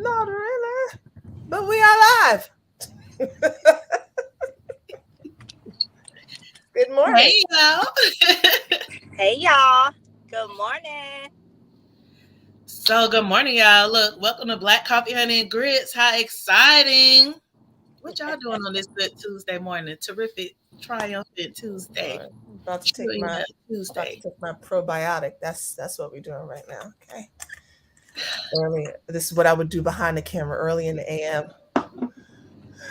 Not really. But we are live. Good morning. Hey y'all. Hey y'all. Good morning. So good morning, y'all. Look, welcome to Black Coffee, Honey, and Grits. How exciting. What y'all doing on this good Tuesday morning? Terrific, triumphant Tuesday. About to take Chewing my up Tuesday. probiotic. That's what we're doing right now. Okay. Early. This is what I would do behind the camera early in the AM.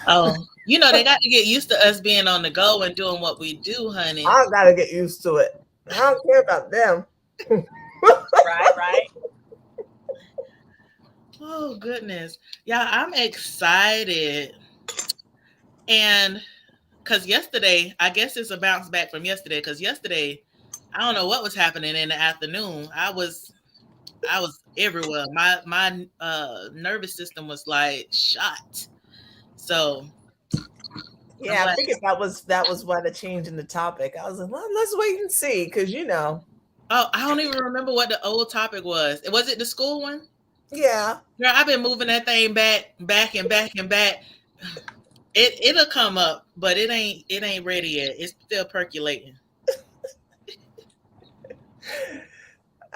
Oh, they got to get used to us being on the go and doing what we do, honey. I gotta get used to it. I don't care about them. Right. Oh, goodness. Yeah, I'm excited. And because yesterday, I guess it's a bounce back from yesterday, because yesterday, I don't know what was happening in the afternoon. I was everywhere. My nervous system was like shot. So I'm Yeah, I glad. figured that was why the change in the topic. I was like, well, let's wait and see, because Oh, I don't even remember what the old topic was. Was it the school one? yeah. Girl, I've been moving that thing back and back and back. It'll come up, but it ain't ready yet. It's still percolating.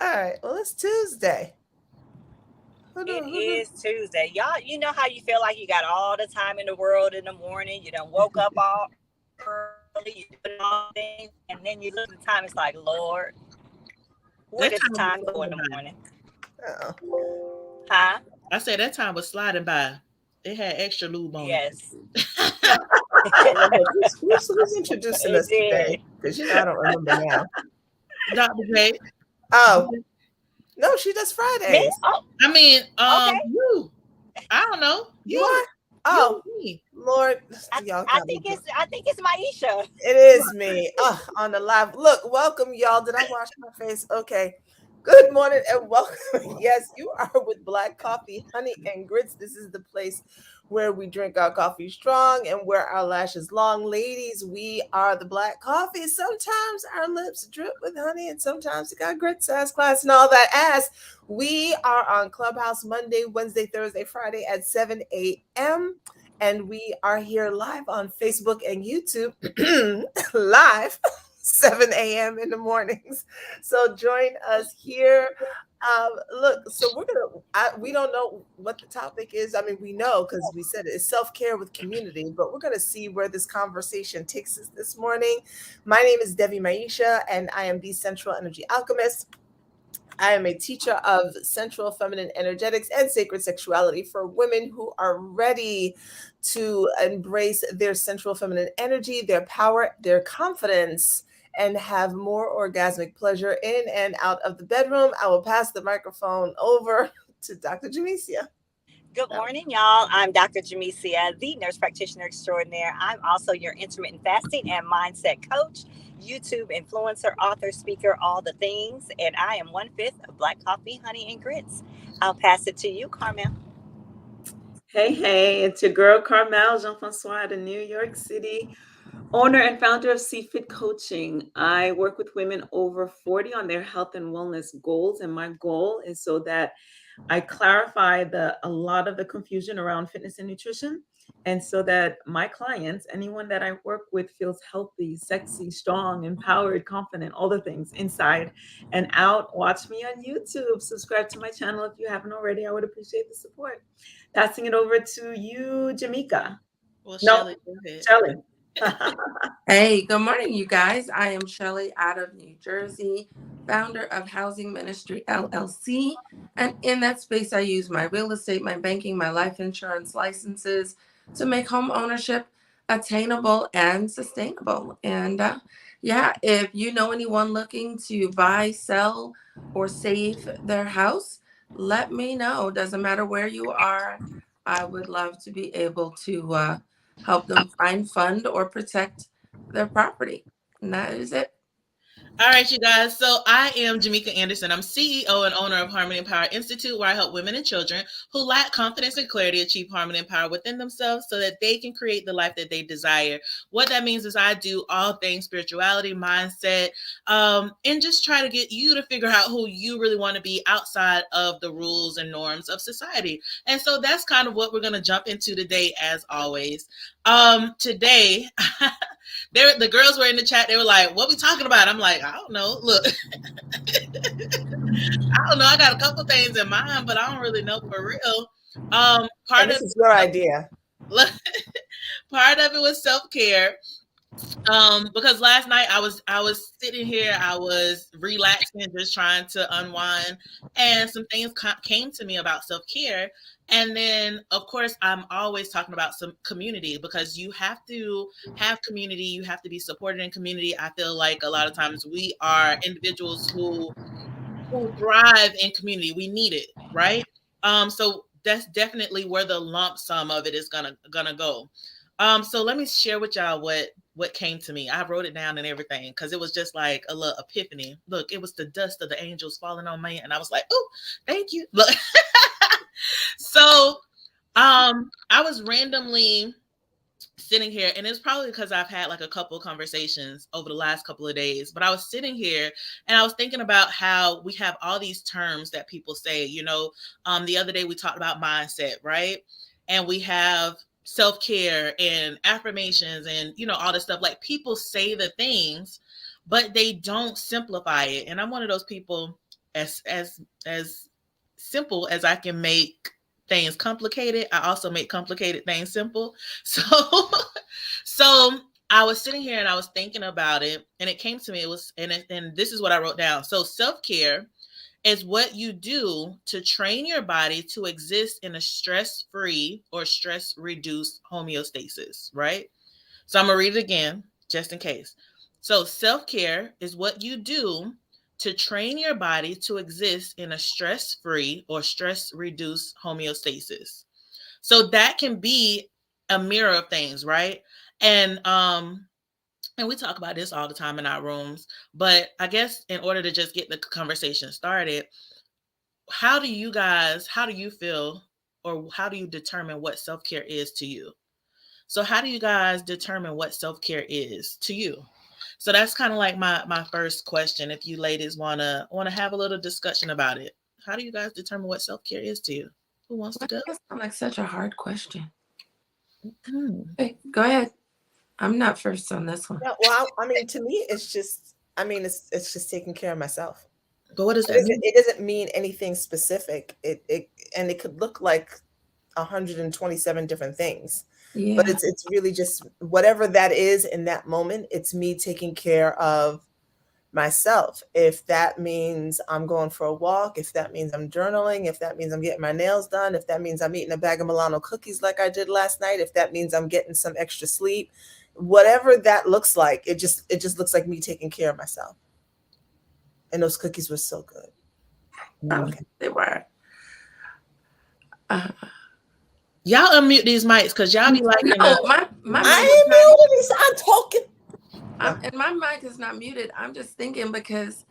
All right. Well, it's Tuesday. It is Tuesday. Y'all, you know how you feel like you got all the time in the world in the morning. You done woke up all early, you doing all things, and then you look at the time, it's like, Lord, where does the That time time was go in the sliding morning? by. Oh. Huh? I said that time was sliding by. It had extra lube on it. Yes. I don't remember who's introducing It us did. today, because I don't remember now. Dr. J. Oh no, she does Me? Fridays. Oh, I mean, okay. you. I don't know. Do I? You, Oh me. Lord, I, y'all I got me. think it's I think it's Maisha. It is me. On the live. Look, welcome y'all. Did I wash my face? Okay. Good morning and welcome. Yes, you are with Black Coffee, Honey, and Grits. This is the place where we drink our coffee strong and wear our lashes long. Ladies, we are the Black Coffee. Sometimes our lips drip with honey and sometimes it got grits, ass class, and all that ass. We are on Clubhouse Monday, Wednesday, Thursday, Friday at 7 a.m. And we are here live on Facebook and YouTube, live 7 a.m. in the mornings. So join us here. Look, so we don't know what the topic is. I mean, we know because we said it's self care with community, but we're going to see where this conversation takes us this morning. My name is Devi Maisha, and I am the Central Energy Alchemist. I am a teacher of sensual feminine energetics and sacred sexuality for women who are ready to embrace their sensual feminine energy, their power, their confidence, and have more orgasmic pleasure in and out of the bedroom. I will pass the microphone over to Dr. Jamesia. Good morning, y'all. I'm Dr. Jamesia, the nurse practitioner extraordinaire. I'm also your intermittent fasting and mindset coach, YouTube influencer, author, speaker, all the things. And I am 1/5 of Black Coffee, Honey, and Grits. I'll pass it to you, Carmel. Hey, it's your girl Carmel Jean Francois in New York City, owner and founder of CFIT Coaching. I work with women over 40 on their health and wellness goals, and my goal is so that I clarify a lot of the confusion around fitness and nutrition, and so that my clients, anyone that I work with, feels healthy, sexy, strong, empowered, confident, all the things inside and out. Watch me on YouTube. Subscribe to my channel if you haven't already. I would appreciate the support. Passing it over to you, Jamika. Well, No, Shelly, go ahead. Shelly. Hey, good morning, you guys. I am Shelly out of New Jersey, founder of Housing Ministry LLC. And in that space, I use my real estate, my banking, my life insurance licenses to make home ownership attainable and sustainable. And yeah, if you know anyone looking to buy, sell, or save their house, let me know. Doesn't matter where you are. I would love to be able to help them find, fund, or protect their property. And that is it. All right, you guys. So I am Jamika Anderson. I'm CEO and owner of Harmony and Power Institute, where I help women and children who lack confidence and clarity achieve harmony and power within themselves so that they can create the life that they desire. What that means is I do all things spirituality, mindset, and just try to get you to figure out who you really want to be outside of the rules and norms of society. And so that's kind of what we're going to jump into today, as always. Today, the girls were in the chat. They were like, "What we talking about?" I'm like, "I don't know. Look, I don't know. I got a couple things in mind, but I don't really know for real." Part this of is your idea. part of it was self-care. Because last night I was sitting here, I was relaxing, just trying to unwind, and some things came to me about self-care. And then, of course, I'm always talking about some community, because you have to have community, you have to be supported in community. I feel like a lot of times we are individuals who thrive in community. We need it, right? So that's definitely where the lump sum of it is gonna go. So let me share with y'all what came to me. I wrote it down and everything, because it was just like a little epiphany. Look, it was the dust of the angels falling on me, and I was like, "Oh, thank you." Look, so I was randomly sitting here, and it's probably because I've had like a couple of conversations over the last couple of days, but I was sitting here and I was thinking about how we have all these terms that people say. The other day we talked about mindset, right? And we have self-care and affirmations and all this stuff. Like, people say the things, but they don't simplify it. And I'm one of those people, as simple as I can make things complicated, I also make complicated things simple. So so I was sitting here and I was thinking about it, and it came to me. It was, and this is what I wrote down. So self-care is what you do to train your body to exist in a stress-free or stress-reduced homeostasis, right? So I'm gonna read it again just in case. So self-care is what you do to train your body to exist in a stress-free or stress-reduced homeostasis. So that can be a mirror of things, right? And we talk about this all the time in our rooms, but I guess in order to just get the conversation started, how do you feel, or how do you determine what self-care is to you? So how do you guys determine what self-care is to you? So that's kind of like my first question. If you ladies wanna have a little discussion about it, how do you guys determine what self-care is to you? Who wants to go? That sounds like such a hard question. Hmm. Hey, go ahead. I'm not first on this one. No, well, I mean, to me, it's just, it's just taking care of myself. But what does that mean? It doesn't mean anything specific. And it could look like 127 different things. Yeah. But it's really just whatever that is in that moment. It's me taking care of myself. If that means I'm going for a walk, if that means I'm journaling, if that means I'm getting my nails done, if that means I'm eating a bag of Milano cookies like I did last night, if that means I'm getting some extra sleep, whatever that looks like, it just looks like me taking care of myself. And those cookies were so good. Okay. They were. Y'all unmute these mics, because y'all be like, no, my I ain't muted. I'm talking. And my mic is not muted. I'm just thinking, because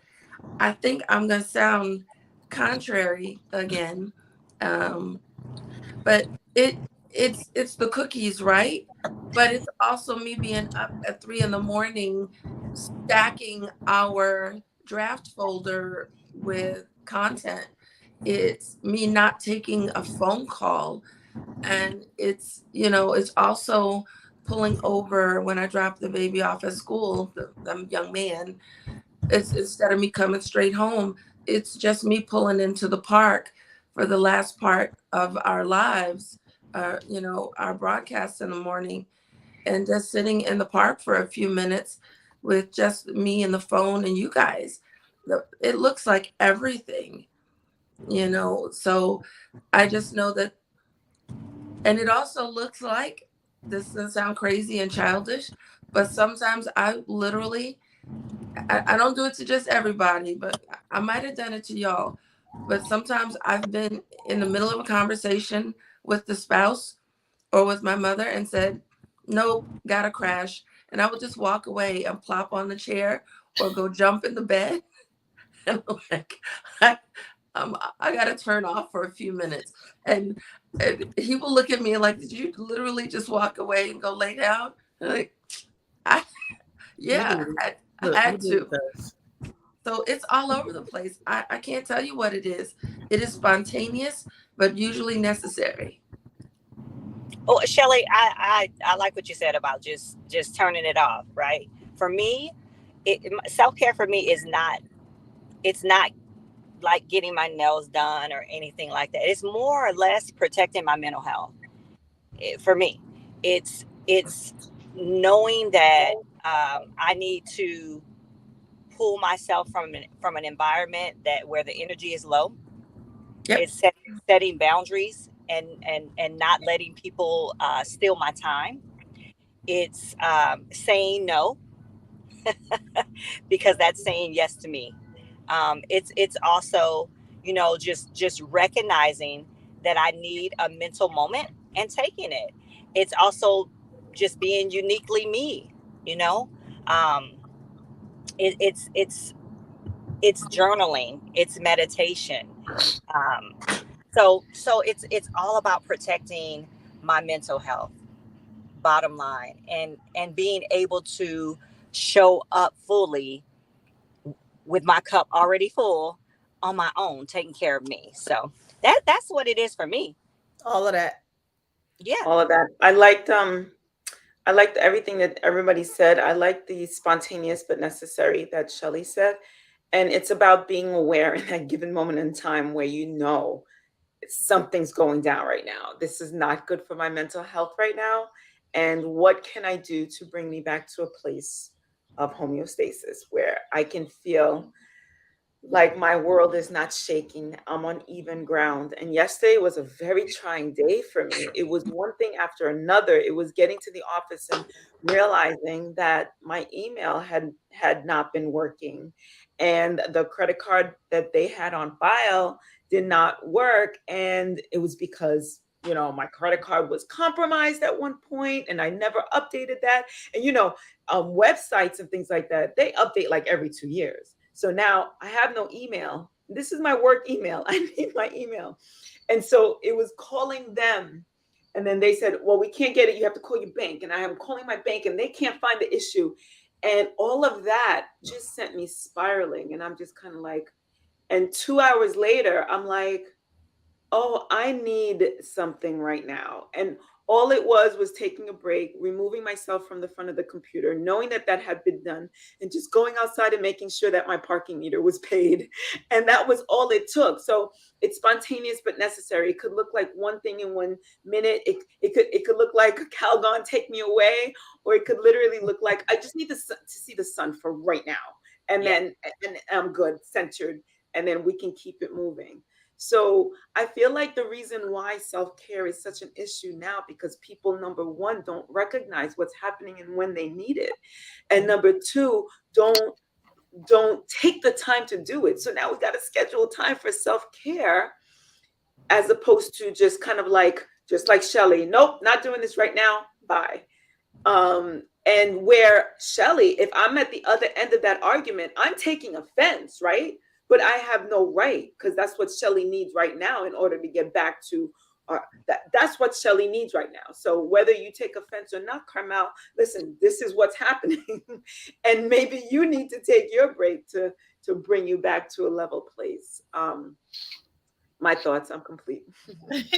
I think I'm gonna sound contrary again, but it's the cookies, right? But it's also me being up at 3 a.m, stacking our draft folder with content. It's me not taking a phone call, and it's also pulling over when I drop the baby off at school, the young man. It's, instead of me coming straight home, it's just me pulling into the park for the last part of our lives, our broadcast in the morning, and just sitting in the park for a few minutes with just me and the phone and you guys. It looks like everything, so I just know that. And it also looks like, this doesn't sound crazy and childish, but sometimes I literally, I don't do it to just everybody, but I might have done it to y'all. But sometimes I've been in the middle of a conversation with the spouse or with my mother and said, nope, gotta crash. And I would just walk away and plop on the chair or go jump in the bed. And like, I, I got to turn off for a few minutes. And he will look at me like, did you literally just walk away and go lay down? Like, yeah, I had to. So it's all over the place. I can't tell you what it is. It is spontaneous, but usually necessary. Oh, Shelly, I like what you said about just turning it off, right? For me, self-care for me is not, it's not like getting my nails done or anything like that. It's more or less protecting my mental health. For me, it's knowing that I need to pull myself from an environment that where the energy is low. Yep. It's setting boundaries and not letting people steal my time. It's saying no because that's saying yes to me. It's also, you know, just recognizing that I need a mental moment and taking it. It's also just being uniquely me, you know. It's journaling, it's meditation. So it's all about protecting my mental health, bottom line, and being able to show up fully with my cup already full on my own, taking care of me. So that's what it is for me. All of that. Yeah. All of that. I liked everything that everybody said. I liked the spontaneous but necessary that Shelly said. And it's about being aware in that given moment in time where you know something's going down right now. This is not good for my mental health right now. And what can I do to bring me back to a place of homeostasis where I can feel like my world is not shaking. I'm on even ground. And yesterday was a very trying day for me. It was one thing after another. It was getting to the office and realizing that my email had not been working, and the credit card that they had on file did not work. And it was because, you know, my credit card was compromised at one point and I never updated that. And, you know, websites and things like that, they update like every 2 years. So now I have no email. This is my work email. I need my email. And so it was calling them. And then they said, well, we can't get it. You have to call your bank. And I am calling my bank and they can't find the issue. And all of that just sent me spiraling. And I'm just kind of like, and 2 hours later, I'm like, oh, I need something right now. And all it was taking a break, removing myself from the front of the computer, knowing that that had been done, and just going outside and making sure that my parking meter was paid. And that was all it took. So it's spontaneous but necessary. It could look like one thing in 1 minute. It could look like Calgon, take me away, or it could literally look like I just need to see the sun for right now, and then and I'm good, centered, and then we can keep it moving. So I feel like the reason why self-care is such an issue now, because people, number one, don't recognize what's happening and when they need it. And number two, don't take the time to do it. So now we got to schedule time for self-care, as opposed to just kind of like, just like Shelly, nope, not doing this right now, bye. And where Shelly, if I'm at the other end of that argument, I'm taking offense, right? But I have no right, because that's what Shelly needs right now in order to get back to that's what Shelly needs right now. So whether you take offense or not, Carmel, listen, this is what's happening. And maybe you need to take your break to bring you back to a level place. My thoughts, I'm complete.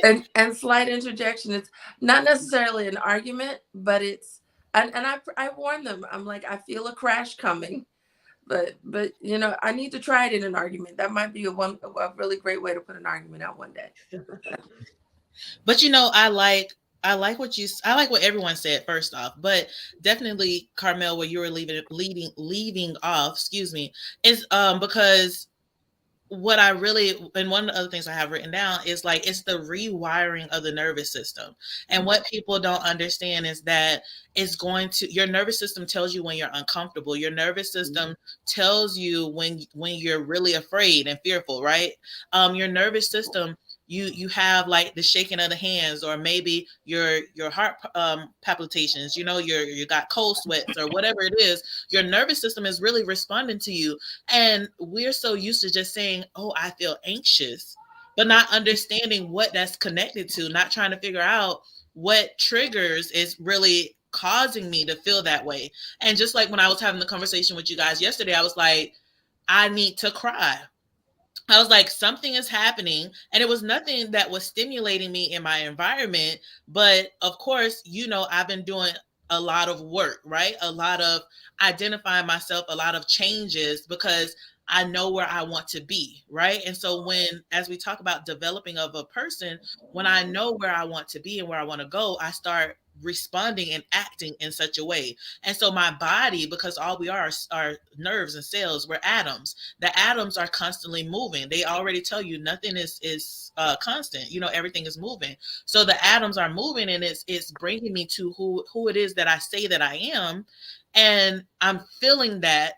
And slight interjection, it's not necessarily an argument, but it's, and I warn them, I'm like, I feel a crash coming. But you know, I need to try it in an argument. That might be a really great way to put an argument out one day. But you know, I like what everyone said first off, but definitely Carmel, where you were leaving off, excuse me, is because what I really, and one of the other things I have written down is like, it's the rewiring of the nervous system. And what people don't understand is that your nervous system tells you when you're uncomfortable. Your nervous system tells you when you're really afraid and fearful, right? Your nervous system you have like the shaking of the hands, or maybe your heart palpitations, you got cold sweats or whatever it is. Your nervous system is really responding to you. And we're so used to just saying, oh, I feel anxious, but not understanding what that's connected to, not trying to figure out what triggers is really causing me to feel that way. And just like when I was having the conversation with you guys yesterday, I was like, I need to cry. I was like, something is happening. And it was nothing that was stimulating me in my environment. But of course, I've been doing a lot of work, right? A lot of identifying myself, a lot of changes, because I know where I want to be, right? And so as we talk about developing of a person, when I know where I want to be and where I want to go, I start responding and acting in such a way. And so my body, because all we are nerves and cells, we're atoms. The atoms are constantly moving. They already tell you nothing is constant. Everything is moving. So the atoms are moving, and it's bringing me to who it is that I say that I am. And I'm feeling that,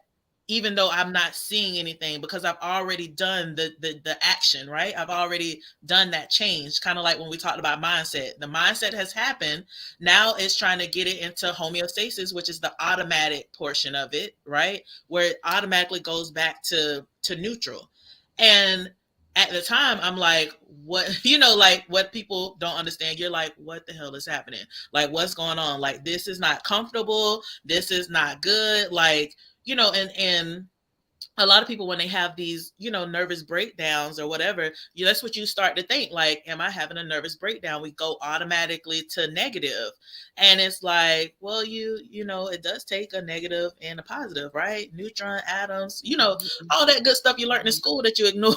even though I'm not seeing anything, because I've already done the action, right? I've already done that change. Kind of like when we talked about mindset. The mindset has happened. Now it's trying to get it into homeostasis, which is the automatic portion of it, right? Where it automatically goes back to neutral. And at the time, I'm like, what, like what people don't understand. You're like, what the hell is happening? Like, what's going on? Like, this is not comfortable. This is not good. Like, and a lot of people, when they have these, nervous breakdowns or whatever, that's what you start to think, like, am I having a nervous breakdown? We go automatically to negative. And it's like, well, it does take a negative and a positive, right? Neutron, atoms, all that good stuff you learned in school that you ignore,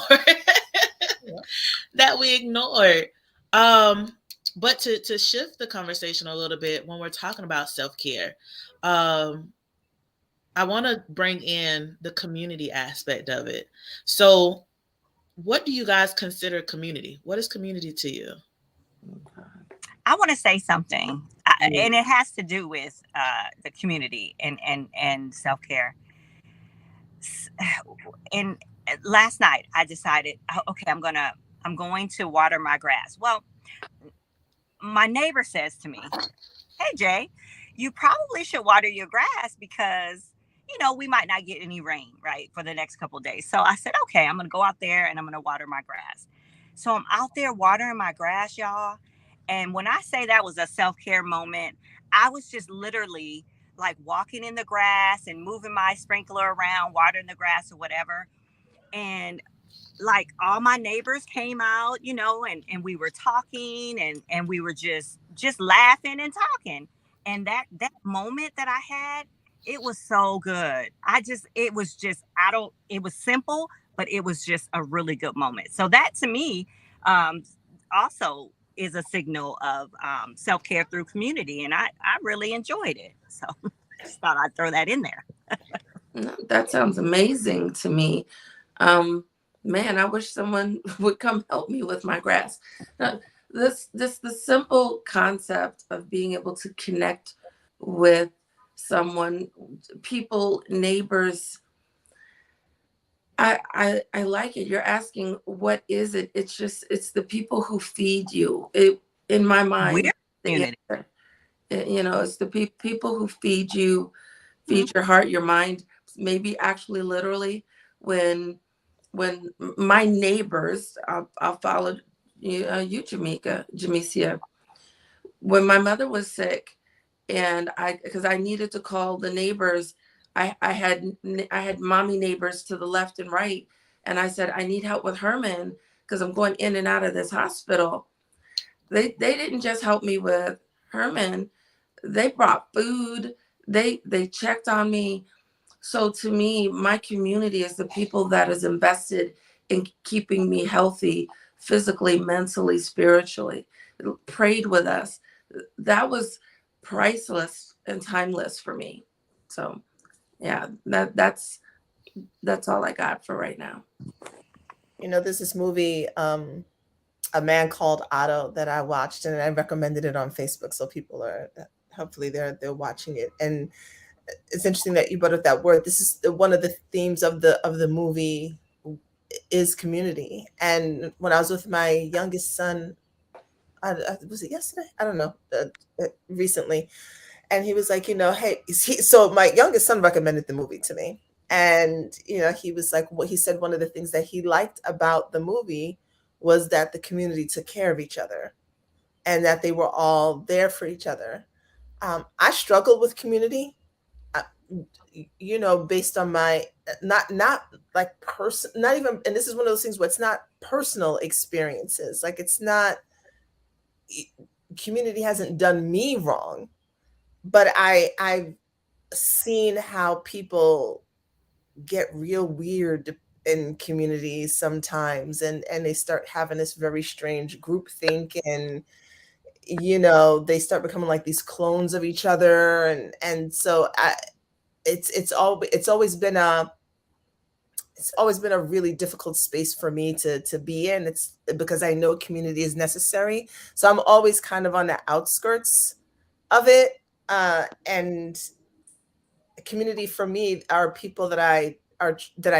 that we ignored. But to shift the conversation a little bit, when we're talking about self-care, I want to bring in the community aspect of it. So what do you guys consider community? What is community to you? I want to say something, and it has to do with the community and self-care. And last night I decided, okay, I'm going to water my grass. Well, my neighbor says to me, hey, Jay, you probably should water your grass because we might not get any rain, right, for the next couple of days. So I said, okay, I'm going to go out there and I'm going to water my grass. So I'm out there watering my grass, y'all. And when I say that was a self-care moment, I was just literally like walking in the grass and moving my sprinkler around, watering the grass or whatever. And like all my neighbors came out, and we were talking and we were just laughing and talking. And that moment that I had, it was so good. It was simple, but it was just a really good moment. So that to me also is a signal of self-care through community. And I really enjoyed it. So I just thought I'd throw that in there. That sounds amazing to me. Man, I wish someone would come help me with my grass. The simple concept of being able to connect with someone, people, neighbors. I like it. You're asking, what is it? It's the people who feed you. In my mind, it's the people who feed you, feed your heart, your mind, maybe actually literally. When my neighbors, I'll follow you, Jamesia. When my mother was sick, and because I needed to call the neighbors, I had mommy neighbors to the left and right, and I said, I need help with Herman because I'm going in and out of this hospital. They didn't just help me with Herman; they brought food. They checked on me. So to me, my community is the people that is invested in keeping me healthy, physically, mentally, spiritually. Prayed with us. That was priceless and timeless for me. So yeah, that's all I got for right now. There's this movie, A Man Called Otto, that I watched, and I recommended it on Facebook, so people are hopefully they're watching it. And it's interesting that you brought up that word. This is one of the themes of the movie, is community. And when I was with my youngest son, was it yesterday? I don't know, recently. And he was like, hey, so my youngest son recommended the movie to me. And, he was like, he said one of the things that he liked about the movie was that the community took care of each other and that they were all there for each other. I struggled with community, uh, based on my not like person, not even, and this is one of those things where it's not personal experiences. Like it's not, community hasn't done me wrong, but I've seen how people get real weird in communities sometimes, and they start having this very strange group think, and they start becoming like these clones of each other, and so it's always been a really difficult space for me to be in. It's because I know community is necessary, so I'm always kind of on the outskirts of it, and community for me are people that I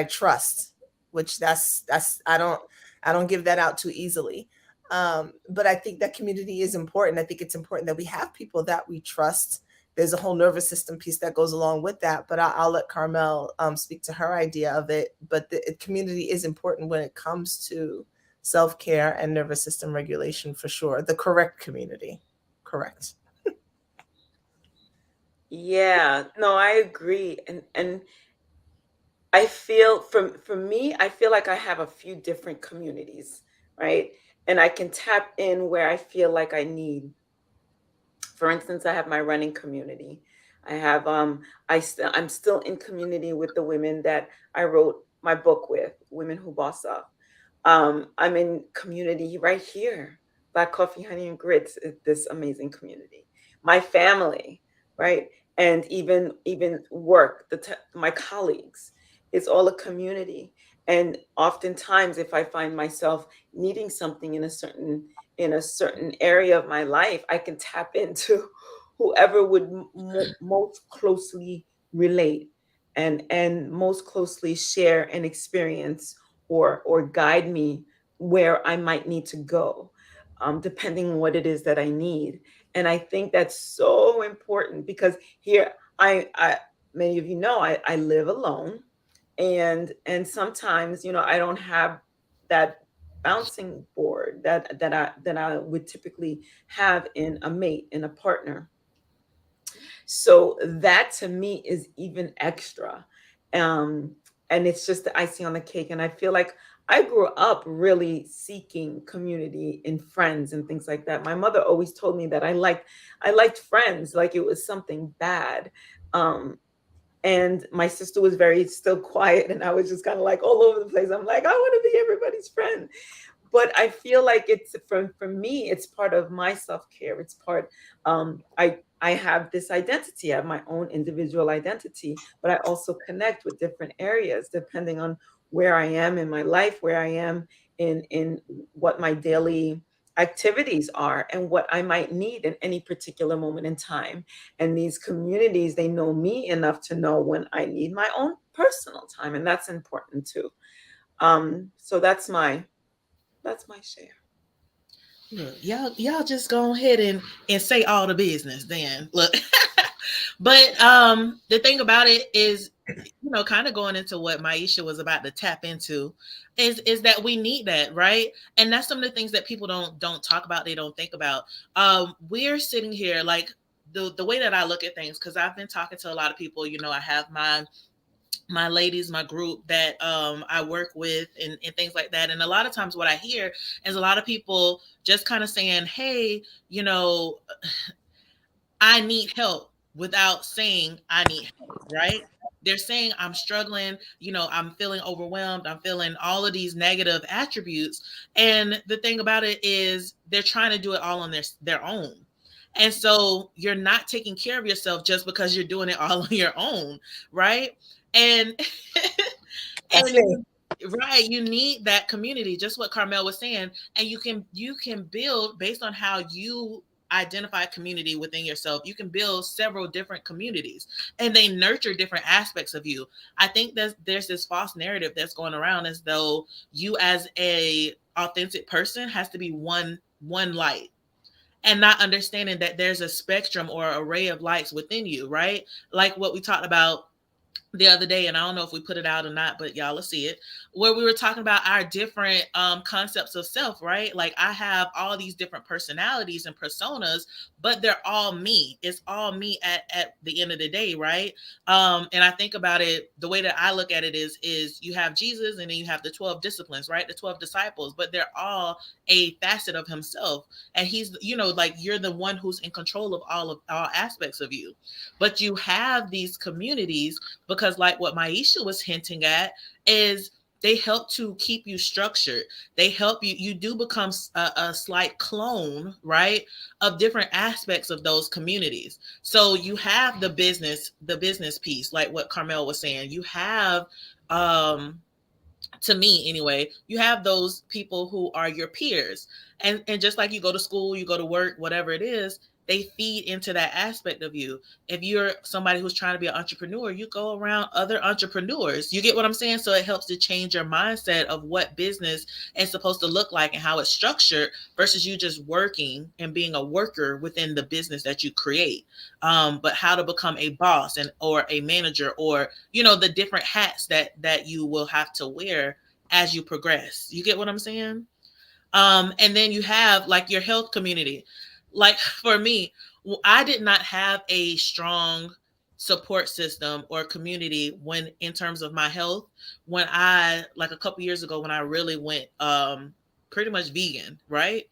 trust, which that's I don't give that out too easily. But I think that community is important. I think it's important that we have people that we trust. There's a whole nervous system piece that goes along with that, but I'll let Carmel speak to her idea of it. But the community is important when it comes to self-care and nervous system regulation, for sure. The correct community. Correct. Yeah, no, I agree. And I feel for me, I feel like I have a few different communities, right? And I can tap in where I feel like I need. For instance, I have my running community. I have I'm still in community with the women that I wrote my book with, Women Who Boss Up. I'm in community right here. Black Coffee, Honey, and Grits is this amazing community. My family, right? And even work, my colleagues, it's all a community. And oftentimes, if I find myself needing something in a certain area of my life, I can tap into whoever would most closely relate and most closely share an experience or guide me where I might need to go, depending on what it is that I need. And I think that's so important because here I many of you know I live alone, and sometimes I don't have that bouncing board that I would typically have in a mate, in a partner. So that to me is even extra. Um, and it's just the icing on the cake. And I feel like I grew up really seeking community in friends and things like that. My mother always told me that I liked friends like it was something bad. Um, and my sister was very still quiet, and I was just kind of like all over the place. I'm like, I want to be everybody's friend. But I feel like it's for me, it's part of my self-care. It's part, I have this identity, I have my own individual identity, but I also connect with different areas depending on where I am in my life, where I am in what my daily activities are and what I might need in any particular moment in time. And these communities, they know me enough to know when I need my own personal time, and that's important too. So that's my share. Look, y'all just go ahead and say all the business then. Look. But the thing about it is, kind of going into what Maisha was about to tap into is that we need that, right? And that's some of the things that people don't talk about, they don't think about. We're sitting here like the way that I look at things, because I've been talking to a lot of people, I have my ladies, my group that I work with and things like that. And a lot of times what I hear is a lot of people just kind of saying, hey, I need help without saying I need help, right? They're saying I'm struggling, I'm feeling overwhelmed, I'm feeling all of these negative attributes. And the thing about it is they're trying to do it all on their own. And so you're not taking care of yourself just because you're doing it all on your own, right? And right, you need that community, just what Carmel was saying, and you can build based on how you identify a community within yourself, you can build several different communities, and they nurture different aspects of you. I think that there's this false narrative that's going around as though you as a authentic person has to be one light, and not understanding that there's a spectrum or array of lights within you, right? Like what we talked about the other day, and I don't know if we put it out or not, but y'all will see it, where we were talking about our different concepts of self, right? Like I have all these different personalities and personas, but they're all me. It's all me at the end of the day, right? And I think about it, the way that I look at it is you have Jesus, and then you have the 12 disciplines, right? The 12 disciples, but they're all a facet of himself. And he's, like you're the one who's in control of all aspects of you. But you have these communities, because like what Maisha was hinting at is they help to keep you structured. They help you do become a slight clone, right, of different aspects of those communities. So you have the business piece, like what Carmel was saying. You have, to me anyway, you have those people who are your peers. And just like you go to school, you go to work, whatever it is, they feed into that aspect of you. If you're somebody who's trying to be an entrepreneur, you go around other entrepreneurs. You get what I'm saying? So it helps to change your mindset of what business is supposed to look like and how it's structured versus you just working and being a worker within the business that you create. But how to become a boss or a manager, or, the different hats that you will have to wear as you progress. You get what I'm saying? And then you have like your health community. Like for me, I did not have a strong support system or community when in terms of my health, when I, like a couple years ago, when I really went pretty much vegan, right?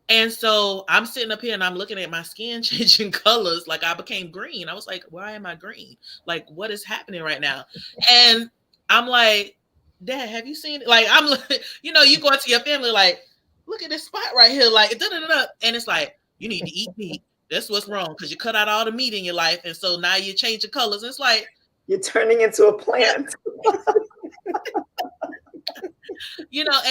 And so I'm sitting up here and I'm looking at my skin changing colors. Like I became green. I was like, why am I green? Like, what is happening right now? And I'm like, Dad, have you seen it? Like, I'm like, you go into your family, like, look at this spot right here. Like, da-da-da-da. And it's like, you need to eat meat. That's what's wrong, because you cut out all the meat in your life. And so now you change your colors. It's like, you're turning into a plant. And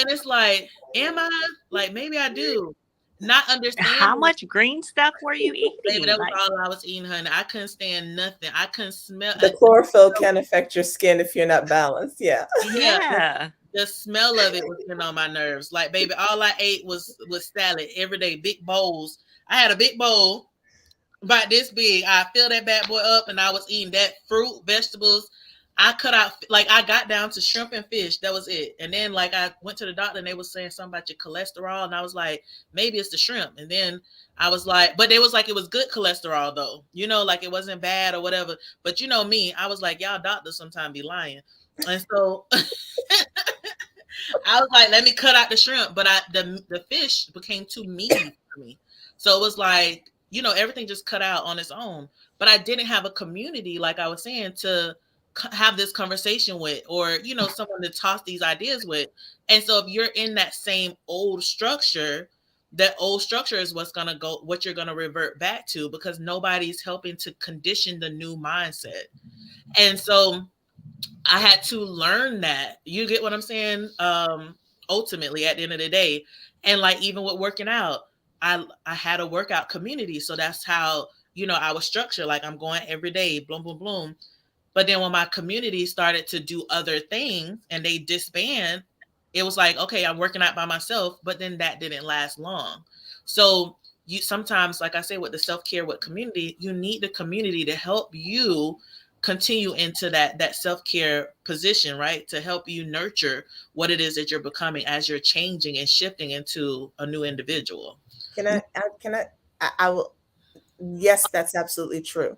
it's like, am I? Like, maybe I do. Not understanding. How much green stuff were you eating? Baby, that was all I was eating, honey. I couldn't stand nothing. I couldn't smell. The chlorophyll can affect your skin if you're not balanced. Yeah. Yeah. The smell of it was getting on my nerves. Like, baby, all I ate was salad every day, big bowls. I had a big bowl about this big. I filled that bad boy up, and I was eating that fruit, vegetables. I cut out, like, I got down to shrimp and fish. That was it. And then, like, I went to the doctor, and they were saying something about your cholesterol. And I was like, maybe it's the shrimp. And then I was like, but it was like, it was good cholesterol, though. Like, it wasn't bad or whatever. But me, I was like, y'all doctors sometimes be lying. And so I was like, let me cut out the shrimp. But the fish became too meaty for me. So it was like, everything just cut out on its own. But I didn't have a community, like I was saying, to have this conversation with, or, someone to toss these ideas with. And so if you're in that same old structure, that old structure is what you're going to revert back to, because nobody's helping to condition the new mindset. And so I had to learn that. You get what I'm saying? Ultimately, at the end of the day. And like, even with working out, I had a workout community. So that's how, I was structured. Like, I'm going every day, boom, boom, boom. But then when my community started to do other things and they disband, it was like, okay, I'm working out by myself. But then that didn't last long. So you sometimes, like I say, with the self-care, with community, you need the community to help you continue into that self-care position, right? To help you nurture what it is that you're becoming as you're changing and shifting into a new individual. I will. Yes, that's absolutely true.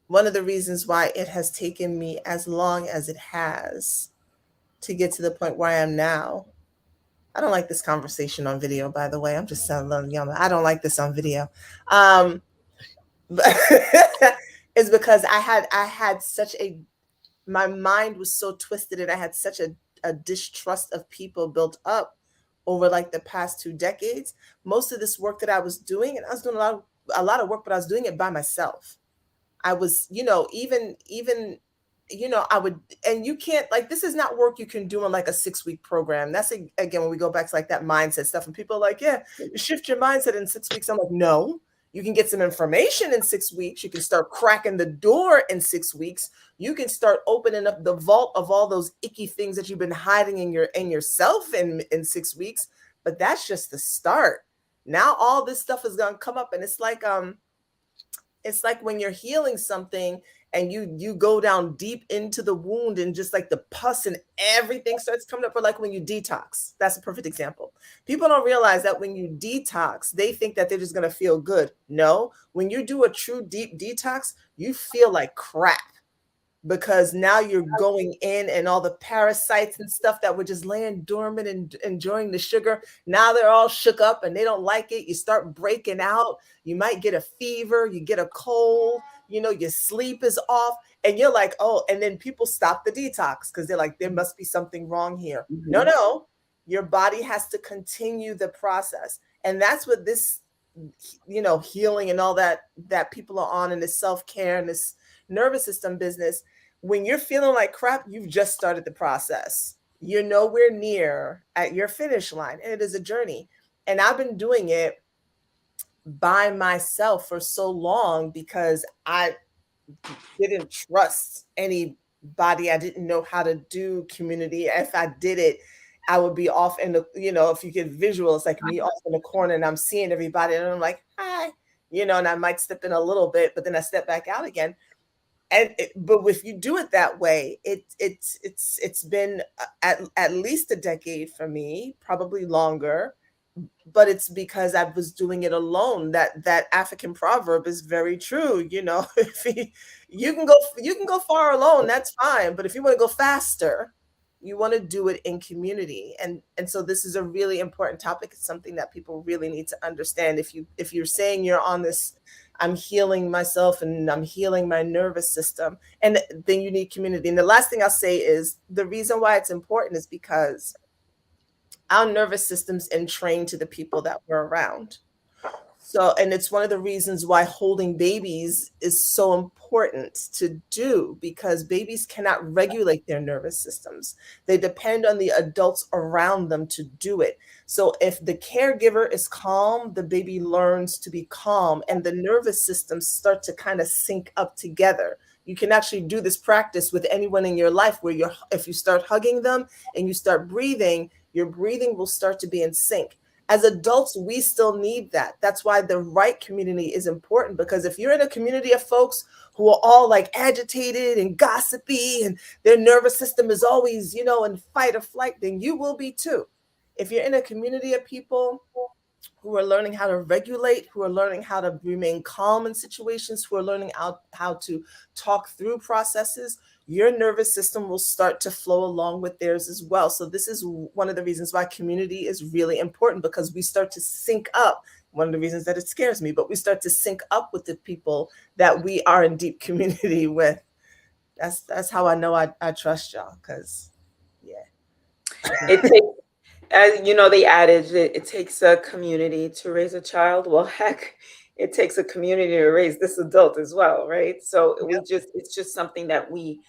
One of the reasons why it has taken me as long as it has to get to the point where I am now. I don't like this conversation on video, by the way. I'm just telling you, I don't like this on video. But is because I had such my mind was so twisted, and I had such a distrust of people built up over like the past 2 decades. Most of this work that I was doing, and I was doing a lot of work, but I was doing it by myself. I was, even you know, I would, and you can't, like, this is not work you can do in like a 6-week program. That's again, when we go back to like that mindset stuff, and people are like, yeah, you shift your mindset in 6 weeks. I'm like, no, you can get some information in 6 weeks. You can start cracking the door in 6 weeks. You can start opening up the vault of all those icky things that you've been hiding in yourself in 6 weeks. But that's just the start. Now all this stuff is gonna come up, and it's like when you're healing something and you go down deep into the wound, and just like the pus and everything starts coming up. Or like when you detox, that's a perfect example. People don't realize that when you detox, they think that they're just going to feel good. No, when you do a true deep detox, you feel like crap, because now you're going in, and all the parasites and stuff that were just laying dormant and enjoying the sugar, now they're all shook up and they don't like it. You start breaking out. You might get a fever, you get a cold, you know, your sleep is off, and you're like, oh, and then people stop the detox because they're like, there must be something wrong here. No, your body has to continue the process. And that's what this, you know, healing and all that people are on, in this self-care and this nervous system business. When you're feeling like crap, you've just started the process. You're nowhere near at your finish line, and it is a journey. And I've been doing it by myself for so long because I didn't trust anybody. I didn't know how to do community. If I did it, I would be off in the, you know, if you get visual, it's like me off in the corner and I'm seeing everybody and I'm like, hi, you know, and I might step in a little bit, but then I step back out again. But if you do it that way, it's been at least a decade for me, probably longer. But it's because I was doing it alone. That African proverb is very true. You know, if you can go far alone, that's fine. But if you want to go faster, you want to do it in community. And so this is a really important topic. It's something that people really need to understand. If you're saying you're on this, I'm healing myself and I'm healing my nervous system, and then you need community. And the last thing I'll say is the reason why it's important is because our nervous system's entrained to the people that we're around. So, and it's one of the reasons why holding babies is so important to do, because babies cannot regulate their nervous systems. They depend on the adults around them to do it. So if the caregiver is calm, the baby learns to be calm, and the nervous systems start to kind of sync up together. You can actually do this practice with anyone in your life where if you start hugging them and you start breathing, your breathing will start to be in sync. As adults, we still need that. That's why the right community is important, because if you're in a community of folks who are all like agitated and gossipy and their nervous system is always, you know, in fight or flight, then you will be too. If you're in a community of people who are learning how to regulate, who are learning how to remain calm in situations, who are learning how to talk through processes, your nervous system will start to flow along with theirs as well. So this is one of the reasons why community is really important, because we start to sync up. One of the reasons that it scares me, but we start to sync up with the people that we are in deep community with. That's how I know I trust y'all, because yeah. It takes, as you know, the adage, it takes a community to raise a child. Well, heck, it takes a community to raise this adult as well, right? So it's just something that we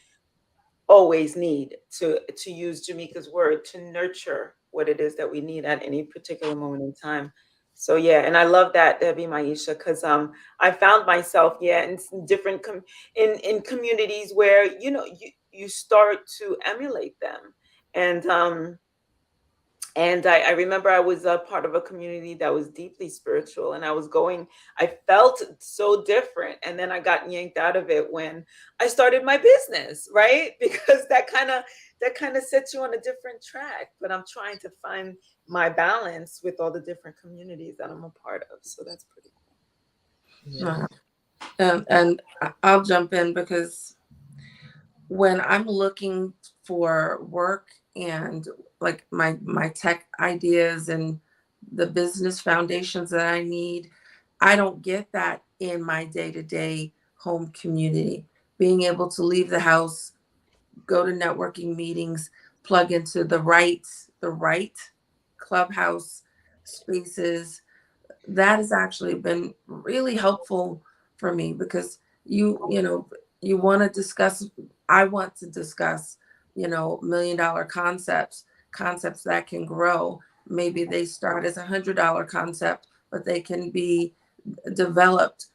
always need, to use Jamaica's word, to nurture what it is that we need at any particular moment in time. So yeah, and I love that, Debbie, Maisha, because I found myself in different in communities where, you know, you start to emulate them. And I remember I was a part of a community that was deeply spiritual, and I felt so different. And then I got yanked out of it when I started my business, right? Because that kind of sets you on a different track. But I'm trying to find my balance with all the different communities that I'm a part of. So that's pretty cool. Yeah. And I'll jump in, because when I'm looking for work and like my tech ideas and the business foundations that I need, I don't get that in my day-to-day home community. Being able to leave the house, go to networking meetings, plug into the right clubhouse spaces, that has actually been really helpful for me, because you you want to discuss, I want to discuss, $1 million concepts that can grow. Maybe they start as $100 concept, but they can be developed.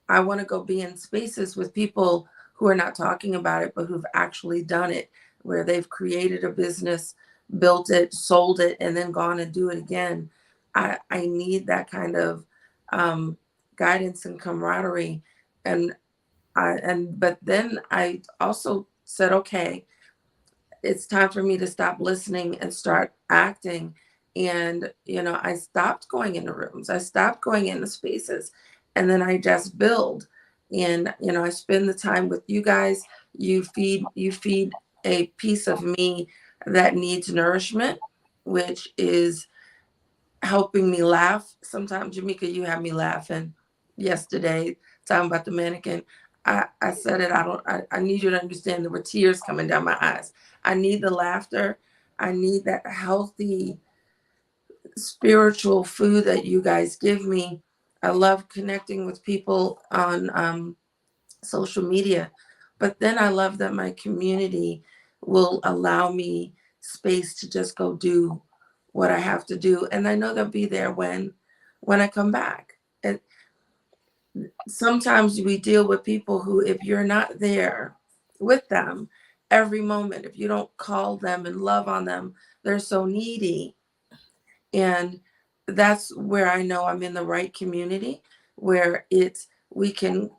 I want to go be in spaces with people who are not talking about it, but who've actually done it, where they've created a business, built it, sold it, and then gone and do it again. I need that kind of guidance and camaraderie. But then I also said, okay, it's time for me to stop listening and start acting. And, I stopped going into rooms. I stopped going into spaces. And then I just build. And, I spend the time with you guys. You feed a piece of me that needs nourishment, which is helping me laugh. Sometimes, Jamika, you have me laughing. Yesterday, talking about the mannequin, I said it. I need you to understand there were tears coming down my eyes. I need the laughter. I need that healthy spiritual food that you guys give me. I love connecting with people on social media, but then I love that my community will allow me space to just go do what I have to do. And I know they'll be there when I come back. And sometimes we deal with people who, if you're not there with them every moment, if you don't call them and love on them, they're so needy. And that's where I know I'm in the right community, where we can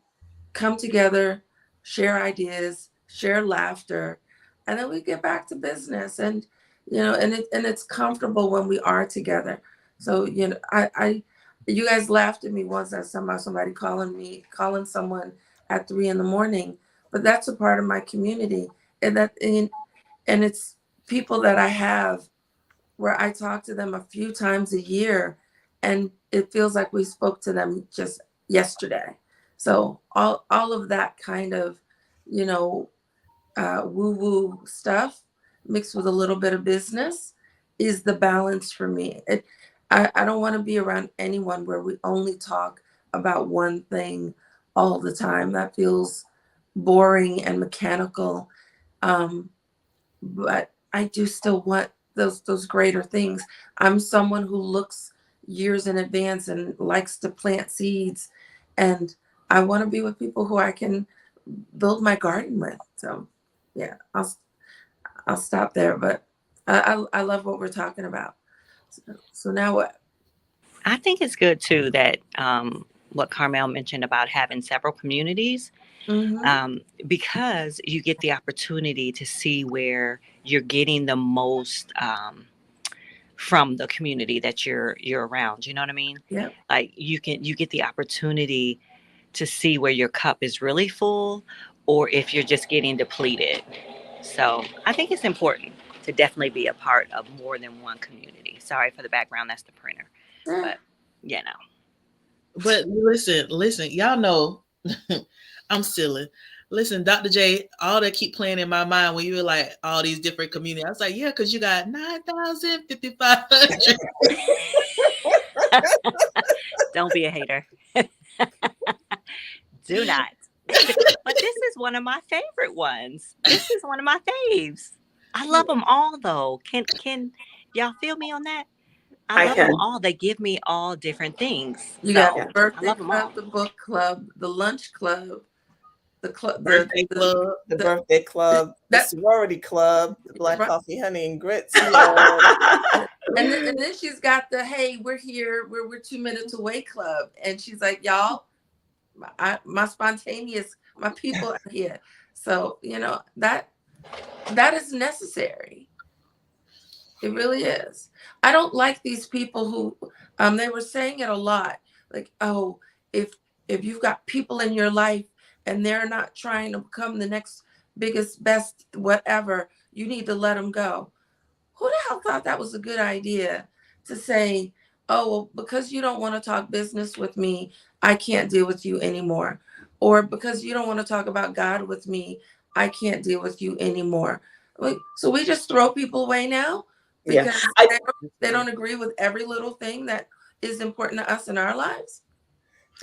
come together, share ideas, share laughter, and then we get back to business. And it's comfortable when we are together. So you guys laughed at me once. I saw somebody calling someone at 3 a.m, but that's a part of my community, and it's people that I have where I talk to them a few times a year, and it feels like we spoke to them just yesterday. So all of that kind of, woo-woo stuff mixed with a little bit of business is the balance for me. I don't want to be around anyone where we only talk about one thing all the time. That feels boring and mechanical. But I do still want those greater things. I'm someone who looks years in advance and likes to plant seeds, and I want to be with people who I can build my garden with. So yeah, I'll stop there, but I love what we're talking about. So now what? I think it's good too that what Carmel mentioned about having several communities, because you get the opportunity to see where you're getting the most from the community that you're around. You know what I mean? Yeah. Like you get the opportunity to see where your cup is really full, or if you're just getting depleted. So I think it's important to definitely be a part of more than one community. Sorry for the background. That's the printer. But But listen, y'all know I'm silly. Listen, Dr. J, all that keep playing in my mind when you were like all these different communities. I was like, yeah, because you got 9,500. Don't be a hater. Do not. But this is one of my favorite ones. This is one of my faves. I love them all, though. Can y'all feel me on that? I love them all. They give me all different things. You got the birthday club, the book club, the lunch club, the birthday club, the sorority club, the Black Coffee, Honey, and Grits. and then she's got the hey, we're here, we're 2 minutes away club, and she's like, y'all, my spontaneous, my people are here. So that is necessary. It really is. I don't like these people who they were saying it a lot, like, oh, if you've got people in your life and they're not trying to become the next biggest, best, whatever, you need to let them go. Who the hell thought that was a good idea to say, oh, well, because you don't want to talk business with me, I can't deal with you anymore. Or because you don't want to talk about God with me, I can't deal with you anymore. So we just throw people away now because they don't agree with every little thing that is important to us in our lives.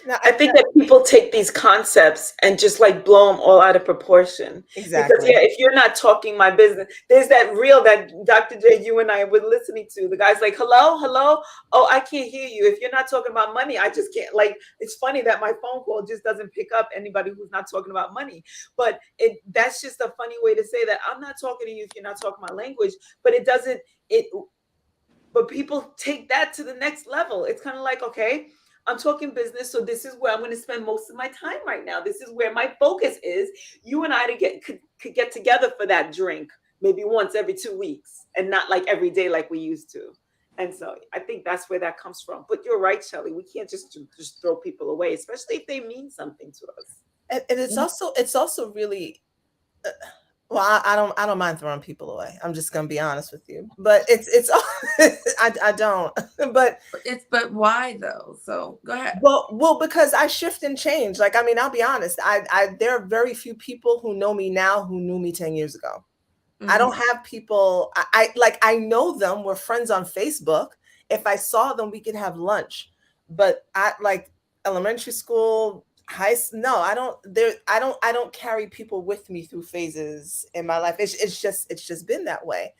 No, I think that people take these concepts and just like blow them all out of proportion. exactly. Because yeah, if you're not talking my business, there's that reel that Dr. J, you and I were listening to. The guy's like, hello, hello. Oh, I can't hear you. If you're not talking about money, I just can't. Like, it's funny that my phone call just doesn't pick up anybody who's not talking about money. But that's just a funny way to say that I'm not talking to you if you're not talking my language. But but people take that to the next level. It's kind of like, okay, I'm talking business, so this is where I'm going to spend most of my time right now. This is where my focus is. You and I could get together for that drink maybe once every 2 weeks and not like every day like we used to. And so I think that's where that comes from. But you're right, Shelley. We can't just throw people away, especially if they mean something to us. And it's also really well, I don't mind throwing people away. I'm just gonna be honest with you, but it's I don't. But why though? So go ahead. Well, because I shift and change. Like, I mean, I'll be honest. I there are very few people who know me now who knew me 10 years ago. Mm-hmm. I don't have people. I know them. We're friends on Facebook. If I saw them, we could have lunch. But I like elementary school. No, I don't carry people with me through phases in my life. It's just been that way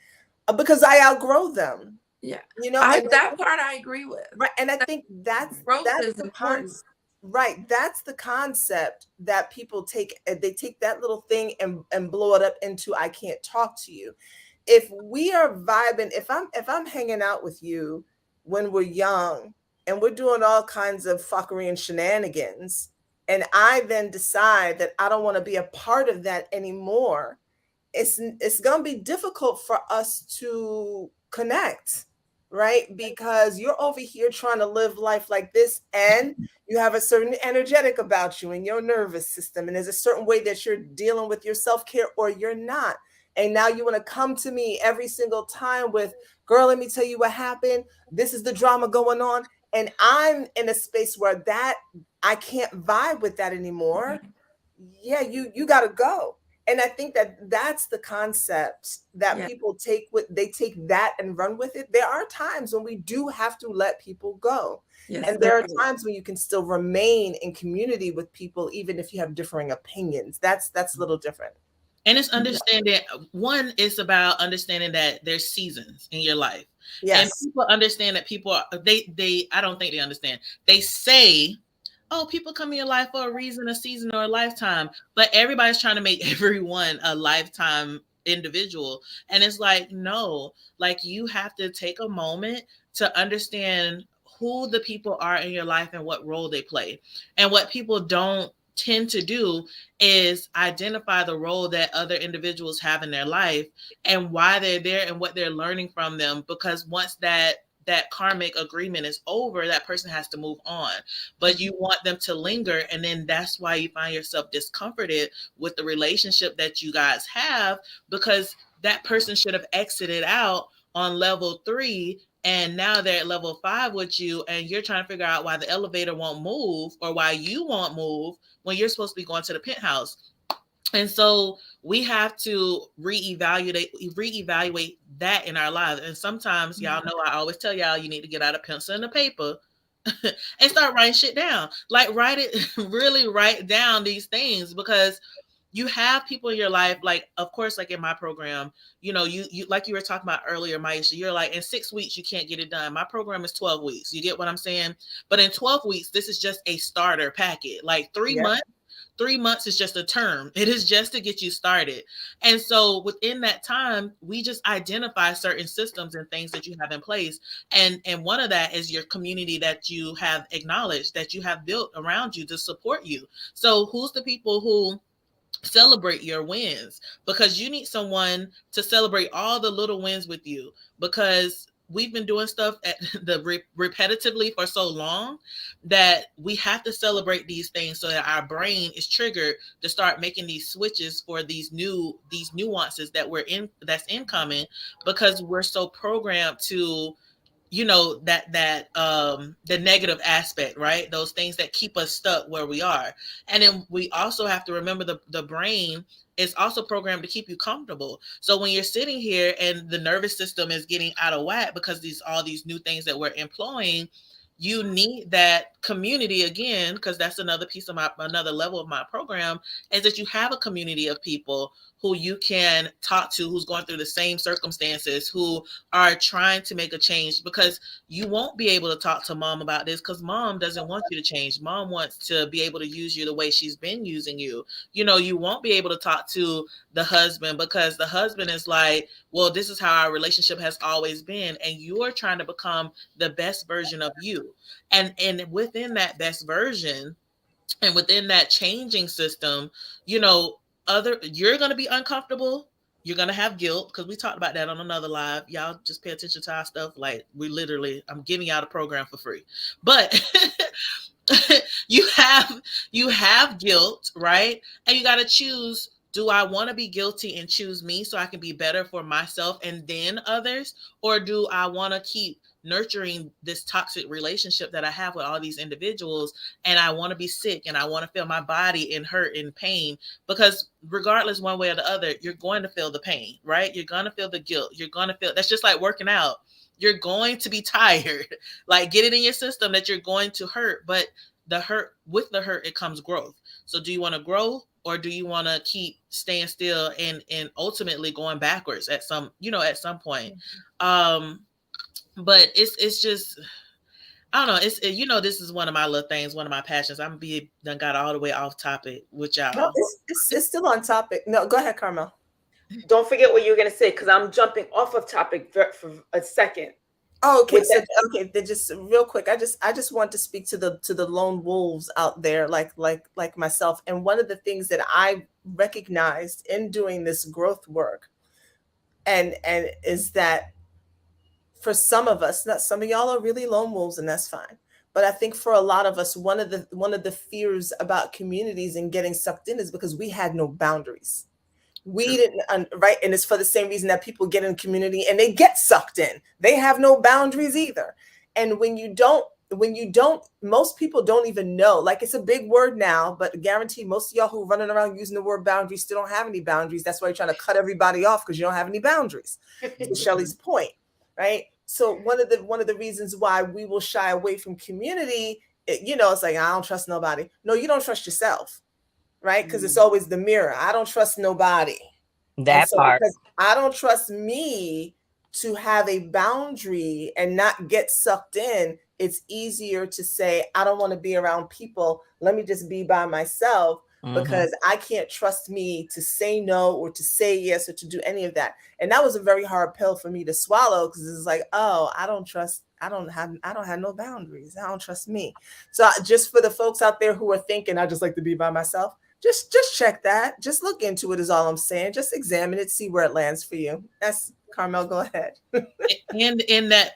because I outgrow them. Yeah, that part I agree with. Right, and I think that's the important. Right, that's the concept that people take. They take that little thing and blow it up into I can't talk to you. If we are vibing, if I'm hanging out with you when we're young and we're doing all kinds of fuckery and shenanigans, and I then decide that I don't want to be a part of that anymore, it's going to be difficult for us to connect, right? Because you're over here trying to live life like this, and you have a certain energetic about you in your nervous system, and there's a certain way that you're dealing with your self-care or you're not. And now you want to come to me every single time with, girl, let me tell you what happened. This is the drama going on. And I'm in a space where that I can't vibe with that anymore. Yeah, you got to go. And I think that that's the concept that people take that and run with it. There are times when we do have to let people go. Yes, and there are times when you can still remain in community with people, even if you have differing opinions. That's a little different. And it's understanding, one is about understanding that there's seasons in your life. Yes. And people understand that people are, I don't think they understand. They say, oh, people come in your life for a reason, a season, or a lifetime. But everybody's trying to make everyone a lifetime individual. And it's like, no, like you have to take a moment to understand who the people are in your life and what role they play. And what people don't tend to do is identify the role that other individuals have in their life and why they're there and what they're learning from them. Because once that karmic agreement is over, that person has to move on. But you want them to linger. And then that's why you find yourself discomforted with the relationship that you guys have, because that person should have exited out on level 3. And now they're at level 5 with you, and you're trying to figure out why the elevator won't move or why you won't move when you're supposed to be going to the penthouse. And so we have to reevaluate that in our lives. And sometimes, y'all know, I always tell y'all, you need to get out a pencil and a paper and start writing shit down. Like really write down these things, because you have people in your life, like, of course, like in my program, you like you were talking about earlier, Maisha, you're like, in 6 weeks, you can't get it done. My program is 12 weeks. You get what I'm saying? But in 12 weeks, this is just a starter packet. Like 3 months, 3 months is just a term. It is just to get you started. And so within that time, we just identify certain systems and things that you have in place. And one of that is your community that you have acknowledged, that you have built around you to support you. So who's the people who celebrate your wins? Because you need someone to celebrate all the little wins with you, because we've been doing stuff repetitively for so long that we have to celebrate these things so that our brain is triggered to start making these switches for these nuances that's incoming, because we're so programmed to the negative aspect, right? Those things that keep us stuck where we are. And then we also have to remember the brain is also programmed to keep you comfortable. So when you're sitting here and the nervous system is getting out of whack because all these new things that we're employing, you need that community again, because that's another piece of another level of my program, is that you have a community of people who you can talk to, who's going through the same circumstances, who are trying to make a change, because you won't be able to talk to mom about this because mom doesn't want you to change. Mom wants to be able to use you the way she's been using you. You won't be able to talk to the husband because the husband is like, well, this is how our relationship has always been. And you're trying to become the best version of you. And within that best version and within that changing system, you're going to be uncomfortable. You're going to have guilt, because we talked about that on another live. Y'all just pay attention to our stuff. Like, I'm giving y'all the program for free. But you have guilt, right? And you got to choose, do I want to be guilty and choose me so I can be better for myself and then others? Or do I want to keep nurturing this toxic relationship that I have with all these individuals, and I want to be sick and I want to feel my body in hurt and pain? Because regardless, one way or the other, you're going to feel the pain, right? You're going to feel the guilt. You're going to feel, that's just like working out. You're going to be tired. Like, get it in your system that you're going to hurt, but with the hurt, it comes growth. So do you want to grow, or do you want to keep staying still and ultimately going backwards at some point? But it's just, I don't know. This is one of my little things, one of my passions. Done got all the way off topic with y'all. No, it's still on topic. No, go ahead, Carmel. Don't forget what you were going to say, because I'm jumping off of topic for a second. Oh, okay. Then just real quick, I just want to speak to the lone wolves out there, like myself. And one of the things that I recognized in doing this growth work, and is that for some of us, not some of y'all are really lone wolves, and that's fine. But I think for a lot of us, one of the fears about communities and getting sucked in is because we had no boundaries. We didn't, right? And it's for the same reason that people get in community and they get sucked in. They have no boundaries either. And when you don't, most people don't even know. Like, it's a big word now, but I guarantee most of y'all who are running around using the word boundaries still don't have any boundaries. That's why you're trying to cut everybody off, because you don't have any boundaries. To Shelley's point, right? So one of the reasons why we will shy away from community, it's like, I don't trust nobody. No, you don't trust yourself. Right? Because it's always the mirror. I don't trust nobody. That part. Because I don't trust me to have a boundary and not get sucked in, it's easier to say, I don't want to be around people. Let me just be by myself, because I can't trust me to say no or to say yes or to do any of that. And that was a very hard pill for me to swallow, because it's like, oh, I don't have no boundaries. I don't trust me. So just for the folks out there who are thinking, I just like to be by myself, just check that. Just look into it is all I'm saying. Just examine it, see where it lands for you. That's Carmel, go ahead. And in that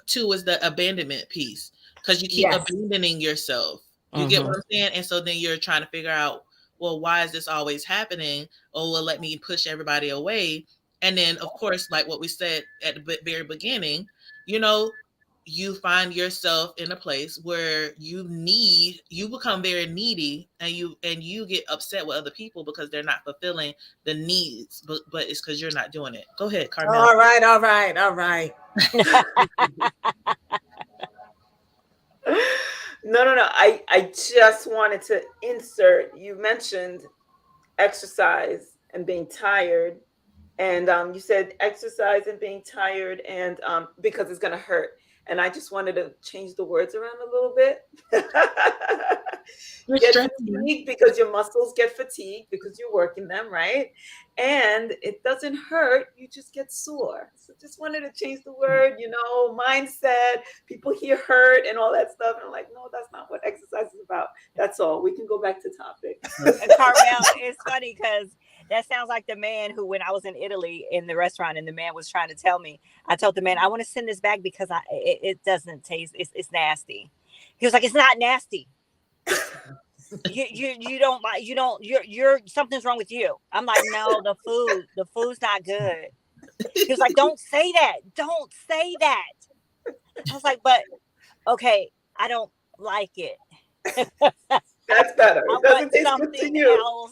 too is the abandonment piece, because you keep abandoning yourself. You get what I'm saying? And so then you're trying to figure out, well, why is this always happening? Oh, well, let me push everybody away. And then, of course, like what we said at the very beginning, you find yourself in a place where you become very needy, and you get upset with other people because they're not fulfilling the needs, but it's because you're not doing it. Go ahead, Carmel. All right. No. I just wanted to insert, you mentioned exercise and being tired. And you said exercise and being tired, and because it's going to hurt. And I just wanted to change the words around a little bit. Get fatigued because your muscles get fatigued because you're working them, right? And it doesn't hurt, you just get sore. So just wanted to change the word, mindset. People hear hurt and all that stuff. And I'm like, no, that's not what exercise is about. That's all. We can go back to topic. And Carmel, it's funny because that sounds like the man who, when I was in Italy in the restaurant and the man was trying to tell me, I told the man, I want to send this back because it doesn't taste, it's nasty. He was like, it's not nasty. You're something's wrong with you. I'm like, no, the food's not good. He was like, don't say that. I was like, but okay, I don't like it. That's better. It doesn't taste good to you.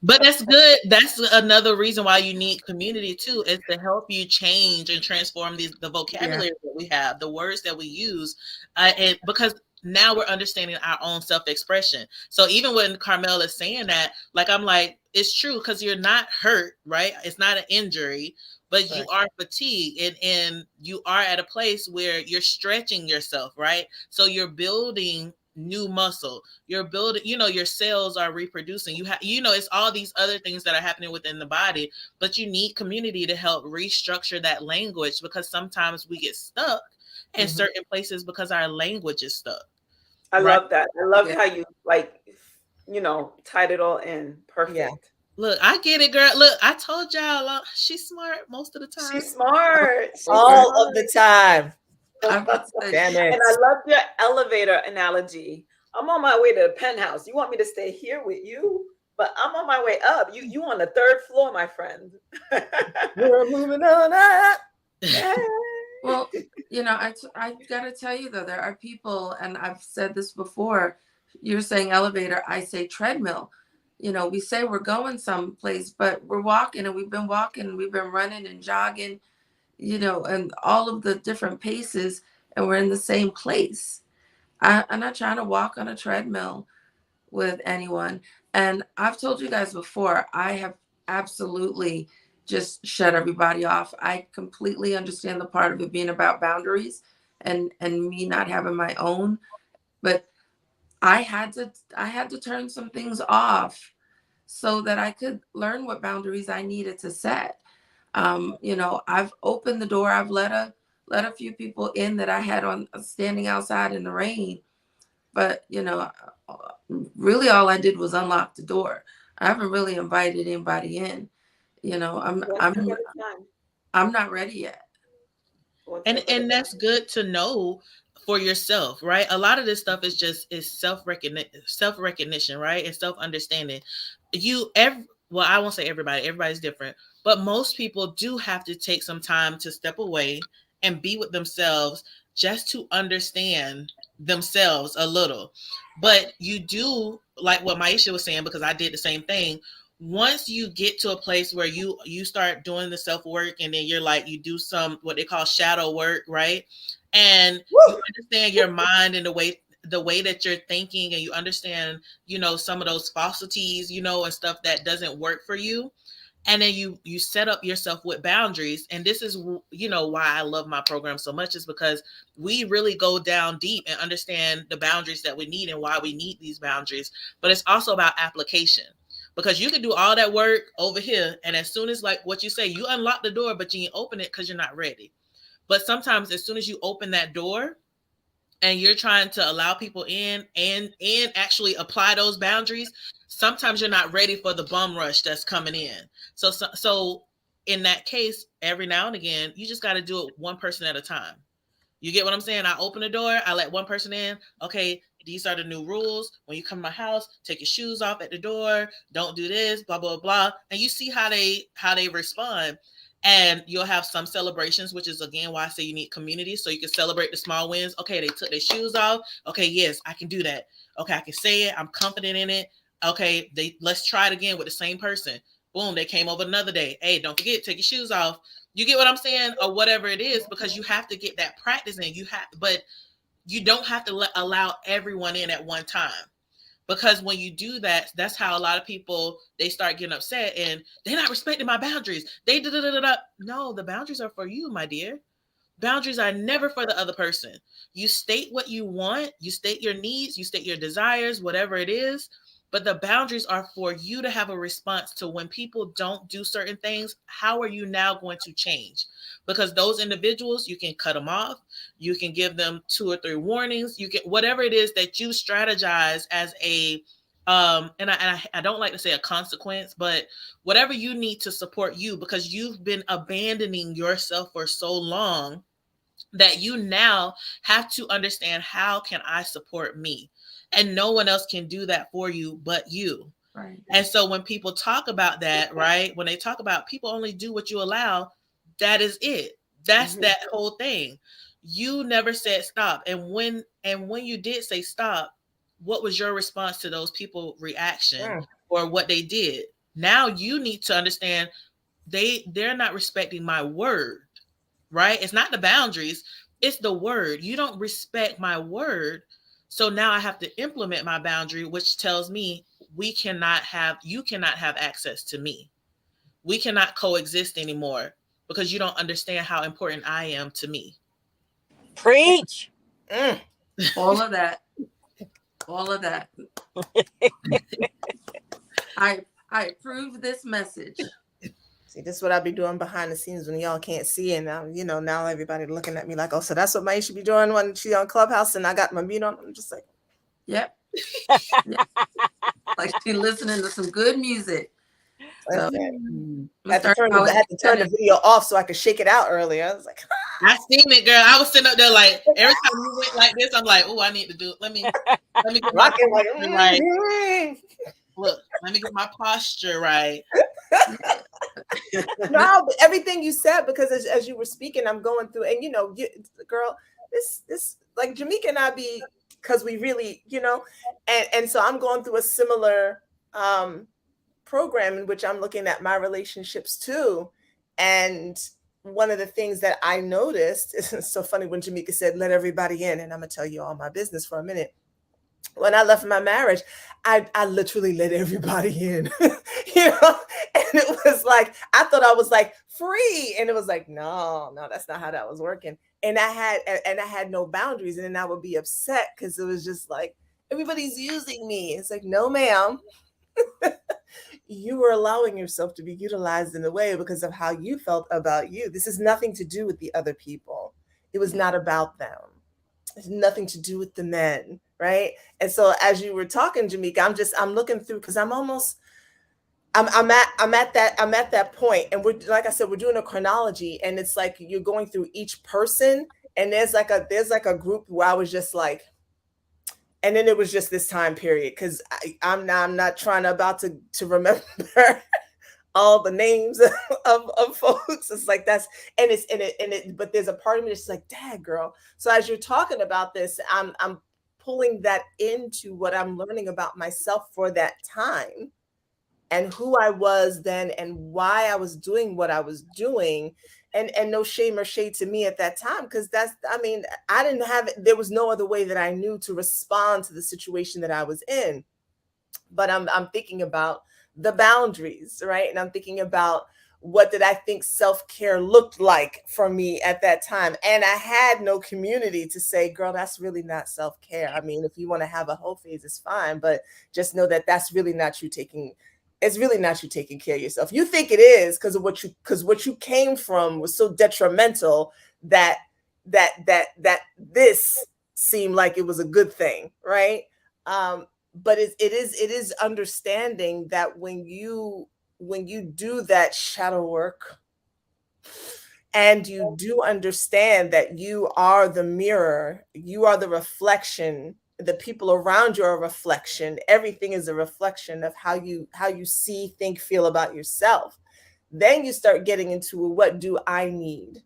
But that's good. That's another reason why you need community too, is to help you change and transform the Yeah. vocabulary that we have, the words that we use, and because now we're understanding our own self-expression. So even when Carmel is saying that, like I'm like, it's true because you're not hurt, right? It's not an injury, but you Right. are fatigued and you are at a place where you're stretching yourself, right? So you're building new muscle, you're building, your cells are reproducing, it's all these other things that are happening within the body, but you need community to help restructure that language, because sometimes we get stuck in Mhm. certain places because our language is stuck. I Right. love that. I loved Yeah. how you tied it all in. Perfect. Look, I get it, girl. Look, I told y'all, she's smart most of the time. She's smart. She's All of the time. I would say, Damn it. And I love your elevator analogy. I'm on my way to the penthouse. You want me to stay here with you? But I'm on my way up. You on the third floor, my friend. We're moving on up. well, I got to tell you though, there are people, and I've said this before. You're saying elevator, I say treadmill. We say we're going someplace, but we're walking, and we've been walking, we've been running and jogging, and all of the different paces, and we're in the same place. I'm not trying to walk on a treadmill with anyone. And I've told you guys before, I have absolutely just shut everybody off. I completely understand the part of it being about boundaries and me not having my own, but I had to turn some things off so that I could learn what boundaries I needed to set. I've opened the door. I've let a few people in that I had on standing outside in the rain, but really all I did was unlock the door. I haven't really invited anybody in. I'm not ready yet. And that's good to know for yourself, right? A lot of this stuff is self-recognition, right? And self-understanding. Well, I won't say everybody's different, but most people do have to take some time to step away and be with themselves, just to understand themselves a little. But you do, like what Maisha was saying, because I did the same thing. Once you get to a place where you start doing the self work, and then you're like, you do some what they call shadow work, right? And you understand your mind and the way that you're thinking, and you understand, some of those falsities, and stuff that doesn't work for you. And then you set up yourself with boundaries. And this is why I love my program so much, is because we really go down deep and understand the boundaries that we need and why we need these boundaries. But it's also about application, because you can do all that work over here, and as soon as, like what you say, you unlock the door, but you ain't open it because you're not ready. But sometimes as soon as you open that door and you're trying to allow people in and actually apply those boundaries, sometimes you're not ready for the bum rush that's coming in. So in that case, every now and again, you just got to do it one person at a time. You get what I'm saying? I open the door, I let one person in. Okay, these are the new rules. When you come to my house, take your shoes off at the door. Don't do this, blah, blah, blah. And you see how they respond. And you'll have some celebrations, which is again why I say you need community, so you can celebrate the small wins. Okay, they took their shoes off. Okay, yes, I can do that. Okay, I can say it. I'm confident in it. Okay, let's try it again with the same person. Boom, they came over another day. Hey, don't forget, take your shoes off. You get what I'm saying? Or whatever it is, because you have to get that practice in. But you don't have to allow everyone in at one time. Because when you do that, that's how a lot of people, they start getting upset and they're not respecting my boundaries. No, the boundaries are for you, my dear. Boundaries are never for the other person. You state what you want, you state your needs, you state your desires, whatever it is. But the boundaries are for you to have a response to when people don't do certain things. How are you now going to change? Because those individuals, you can cut them off. You can give them 2 or 3 warnings. You can, whatever it is that you strategize as a, and I don't like to say a consequence, but whatever you need to support you, because you've been abandoning yourself for so long that you now have to understand, how can I support me? And no one else can do that for you but you. Right. And so when people talk about that, right, when they talk about people only do what you allow, that is it. That's that whole thing. You never said stop. And when you did say stop, what was your response to those people reaction or what they did? Now you need to understand they're not respecting my word, right? It's not the boundaries, it's the word. You don't respect my word. So now I have to implement my boundary, which tells me you cannot have access to me. We cannot coexist anymore because you don't understand how important I am to me. Preach. All of that. I approve this message. See, this is what I be doing behind the scenes when y'all can't see. And now, now everybody looking at me like, oh, so that's what Maisha be doing when she's on Clubhouse and I got my mute on. I'm just like, yep. Like she's listening to some good music. So, I had to turn the video off so I could shake it out earlier. I was like, I seen it, girl. I was sitting up there like every time you went like this, I'm like, oh, I need to do it. Let me get my posture right. Look, let me get my posture right. No, but everything you said, because as you were speaking, I'm going through, and girl, this like Jamaica and I be, because we really, and so I'm going through a similar program in which I'm looking at my relationships too. And one of the things that I noticed, is so funny when Jamaica said, let everybody in, and I'm gonna tell you all my business for a minute. When I left my marriage, I literally let everybody in, and it was like, I thought I was like free. And it was like, no, that's not how that was working. And I had no boundaries. And then I would be upset because it was just like, everybody's using me. It's like, no, ma'am. You were allowing yourself to be utilized in a way because of how you felt about you. This has nothing to do with the other people. It was not about them. It's nothing to do with the men, right? And so as you were talking, Jamaica, I'm looking through, because I'm at that point, and we're, like I said, we're doing a chronology, and it's like you're going through each person, and there's like a group where I was just like, and then it was just this time period, because I'm not trying about to remember all the names of folks. It's like but there's a part of me that's like, dang, girl. So as you're talking about this, I'm pulling that into what I'm learning about myself for that time and who I was then and why I was doing what I was doing. And no shame or shade to me at that time, because there was no other way that I knew to respond to the situation that I was in. But I'm thinking about the boundaries, right? And I'm thinking about what did I think self-care looked like for me at that time. And I had no community to say, girl, that's really not self-care. I mean, if you want to have a whole phase, it's fine, but just know that that's really not you taking care of yourself. You think it is because what you came from was so detrimental that this seemed like it was a good thing, right? But it is understanding that when you do that shadow work, and you do understand that you are the mirror, you are the reflection, the people around you are a reflection, everything is a reflection of how you see, think, feel about yourself. Then you start getting into, what do I need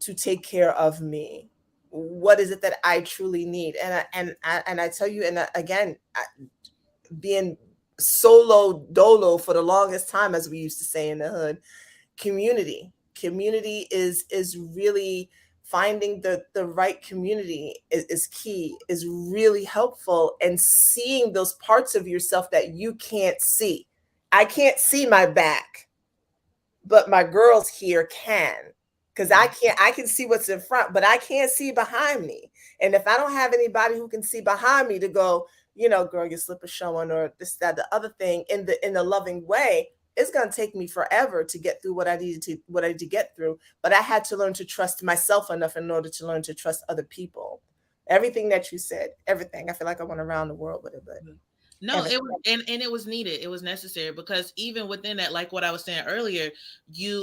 to take care of me? What is it that I truly need? And I tell you, and again, being solo dolo for the longest time, as we used to say in the hood, community is really finding the right community is key, is really helpful, and seeing those parts of yourself that you can't see. I can't see my back, but my girls here can, because I can see what's in front, but I can't see behind me. And if I don't have anybody who can see behind me to go, girl, your slip is showing, or this, that, the other thing, in the loving way, it's going to take me forever to get through what I needed to get through. But I had to learn to trust myself enough in order to learn to trust other people. Everything that you said, everything. I feel like I went around the world with it, but no, it was, and it was needed. It was necessary, because even within that, like what I was saying earlier,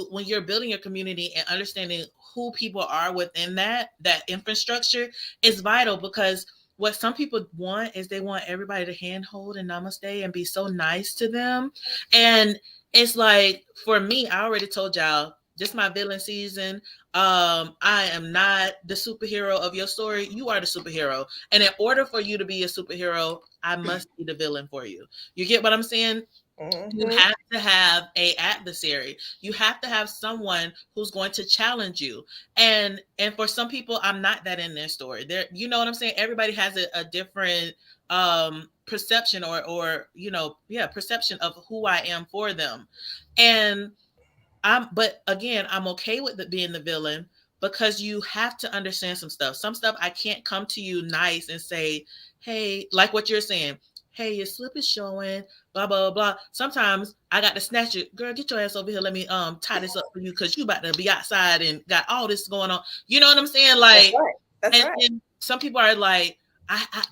when you're building your community and understanding who people are within that infrastructure is vital, because what some people want is they want everybody to handhold and namaste and be so nice to them. And it's like, for me, I already told y'all, this is my villain season. I am not the superhero of your story. You are the superhero. And in order for you to be a superhero, I must be the villain for you. You get what I'm saying? You have to have a adversary. You have to have someone who's going to challenge you. And for some people, I'm not that in their story. There, you know what I'm saying? Everybody has a different perception or perception of who I am for them. And but again, I'm okay with being the villain, because you have to understand some stuff. Some stuff I can't come to you nice and say, hey, like what you're saying, hey, your slip is showing, blah, blah, blah. Sometimes I got to snatch it. Girl, get your ass over here. Let me tie this up for you, because you about to be outside and got all this going on. You know what I'm saying? Like, That's right. And some people are like,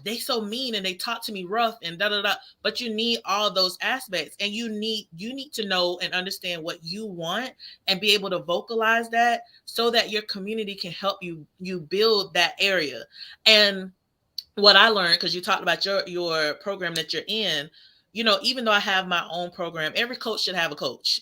they so mean and they talk to me rough and da da da. But you need all those aspects, and you need to know and understand what you want and be able to vocalize that, so that your community can help you build that area. And what I learned, because you talked about your program that you're in, even though I have my own program, every coach should have a coach.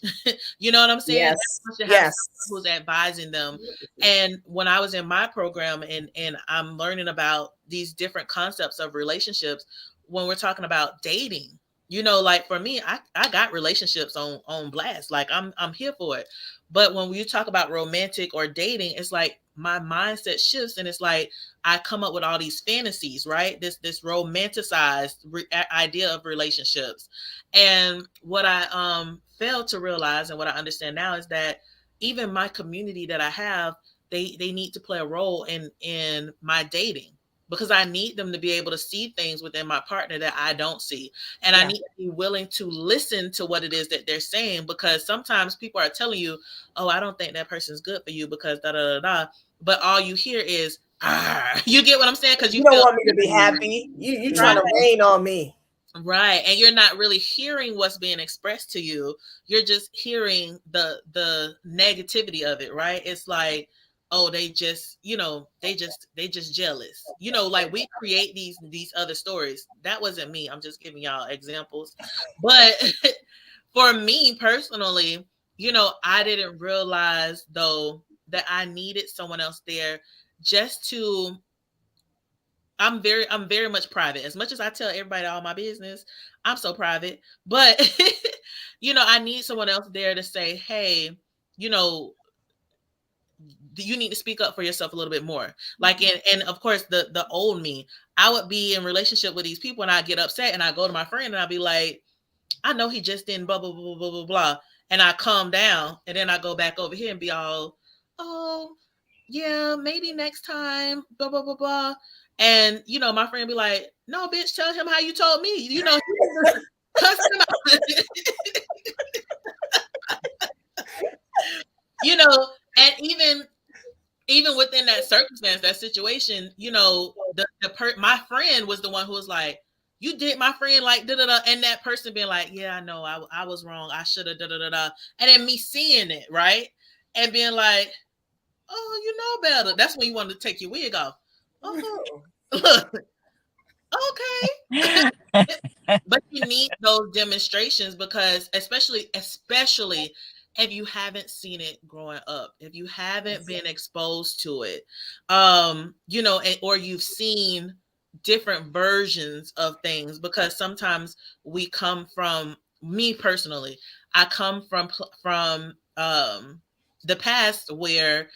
You know what I'm saying? Yes. Should have someone who's advising them. And when I was in my program and I'm learning about these different concepts of relationships, when we're talking about dating, like for me, I got relationships on blast. Like I'm here for it. But when you talk about romantic or dating, it's like my mindset shifts, and it's like I come up with all these fantasies, right? This romanticized idea of relationships. And what I failed to realize, and what I understand now, is that even my community that I have, they need to play a role in my dating, because I need them to be able to see things within my partner that I don't see. And I need to be willing to listen to what it is that they're saying, because sometimes people are telling you, oh, I don't think that person's good for you because da da da da. But all you hear is, you get what I'm saying? Because you don't want me to be happy. You trying to rain on me. Right. And you're not really hearing what's being expressed to you. You're just hearing the negativity of it, right? It's like, oh, they just jealous. Like we create these other stories. That wasn't me. I'm just giving y'all examples. But for me personally, I didn't realize though that I needed someone else there just to. I'm very much private. As much as I tell everybody all my business, I'm so private. But I need someone else there to say, hey, you need to speak up for yourself a little bit more. Like, and of course, the old me, I would be in relationship with these people and I get upset and I go to my friend and I'll be like, I know he just didn't blah, blah, blah, blah, blah, blah. And I calm down and then I go back over here and be all, oh, yeah, maybe next time, blah, blah, blah, blah. And, my friend be like, no, bitch, tell him how you told me. Cuss him out. And even within that circumstance, that situation, my friend was the one who was like, you did my friend like da da da, and that person being like, yeah, I know, I was wrong, I should have da da da da, and then me seeing it, right, and being like, oh, you know better. That's when you want to take your wig off. Oh, look, okay. But you need those demonstrations, because especially if you haven't seen it growing up, if you haven't been exposed to it, or you've seen different versions of things, because sometimes we come from, me personally, I come from the past where,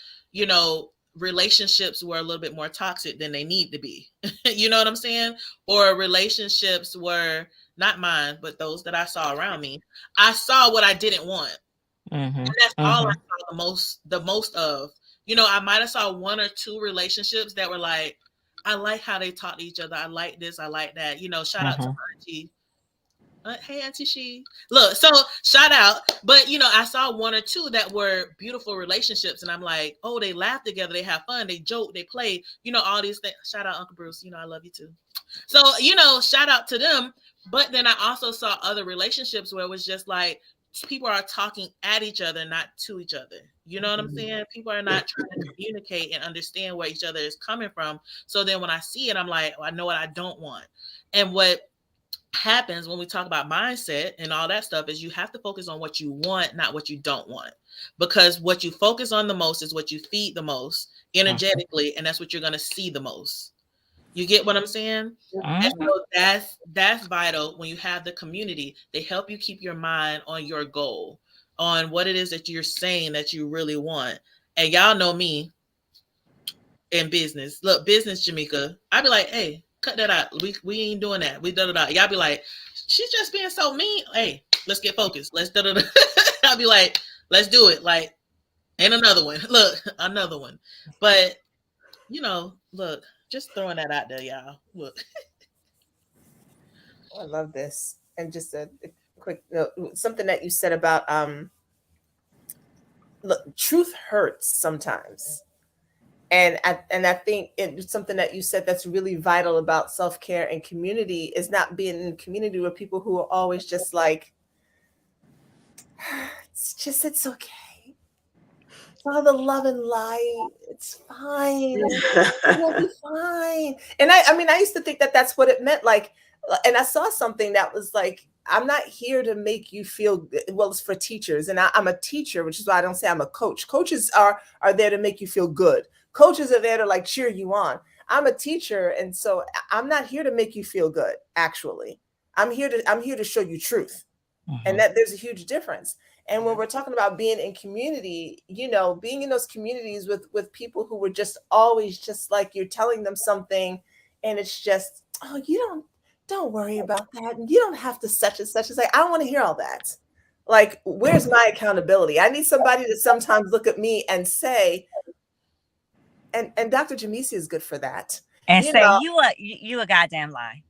relationships were a little bit more toxic than they need to be. You know what I'm saying? Or relationships were not mine, but those that I saw around me. I saw what I didn't want. Mm-hmm. And that's all I saw the most of. I might have saw one or two relationships that were like, I like how they talk to each other. I like this. I like that. Shout out to Auntie. Hey, Auntie She. Look, so shout out. But, I saw one or two that were beautiful relationships. And I'm like, oh, they laugh together. They have fun. They joke. They play. All these things. Shout out Uncle Bruce. I love you too. So, shout out to them. But then I also saw other relationships where it was just like, people are talking at each other, not to each other. You know what I'm saying? People are not trying to communicate and understand where each other is coming from. So then when I see it, I'm like, I know what I don't want. And what happens when we talk about mindset and all that stuff is you have to focus on what you want, not what you don't want, because what you focus on the most is what you feed the most energetically, and that's what you're going to see the most. You get what I'm saying? Mhm. And so that's vital when you have the community. They help you keep your mind on your goal, on what it is that you're saying that you really want. And y'all know me in business. Look, business Jamaica. I'd be like, hey, cut that out. We ain't doing that. We da da da. Y'all be like, she's just being so mean. Hey, let's get focused. Let's da da da. I'll be like, let's do it. Like, and another one. Look, another one. But look, just throwing that out there, y'all. Look. I love this. And just a quick something that you said about look, truth hurts sometimes. And I think it's something that you said that's really vital about self-care and community is not being in community with people who are always just like, it's okay. It's all the love and light. It's fine. It'll be fine. And I mean, I used to think that that's what it meant. Like, and I saw something that was like, I'm not here to make you feel good. Well, it's for teachers, and I'm a teacher, which is why I don't say I'm a coach. Coaches are there to make you feel good. Coaches are there to like cheer you on. I'm a teacher, and so I'm not here to make you feel good. Actually, I'm here to show you truth, and that there's a huge difference. And when we're talking about being in community, being in those communities with people who were just always just like you're telling them something, and it's just, oh, you don't worry about that, and you don't have to such and such. It's like, I don't want to hear all that. Like, where's my accountability? I need somebody to sometimes look at me and say, and Dr. Jamisi is good for that. And say, you a goddamn lie.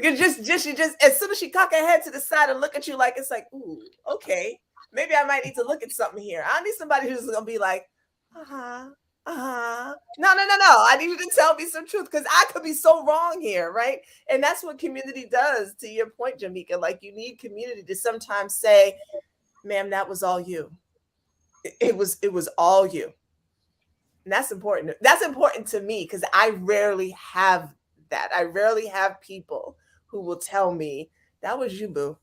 Just as soon as she cock her head to the side and look at you, like, it's like, ooh, okay, maybe I might need to look at something here. I need somebody who's gonna be like, no, I need you to tell me some truth, because I could be so wrong here, right? And that's what community does. To your point, Jamaica, like, you need community to sometimes say, ma'am, that was all you. It was all you. And that's important. That's important to me, because I rarely have that. I rarely have people who will tell me, that was you, boo.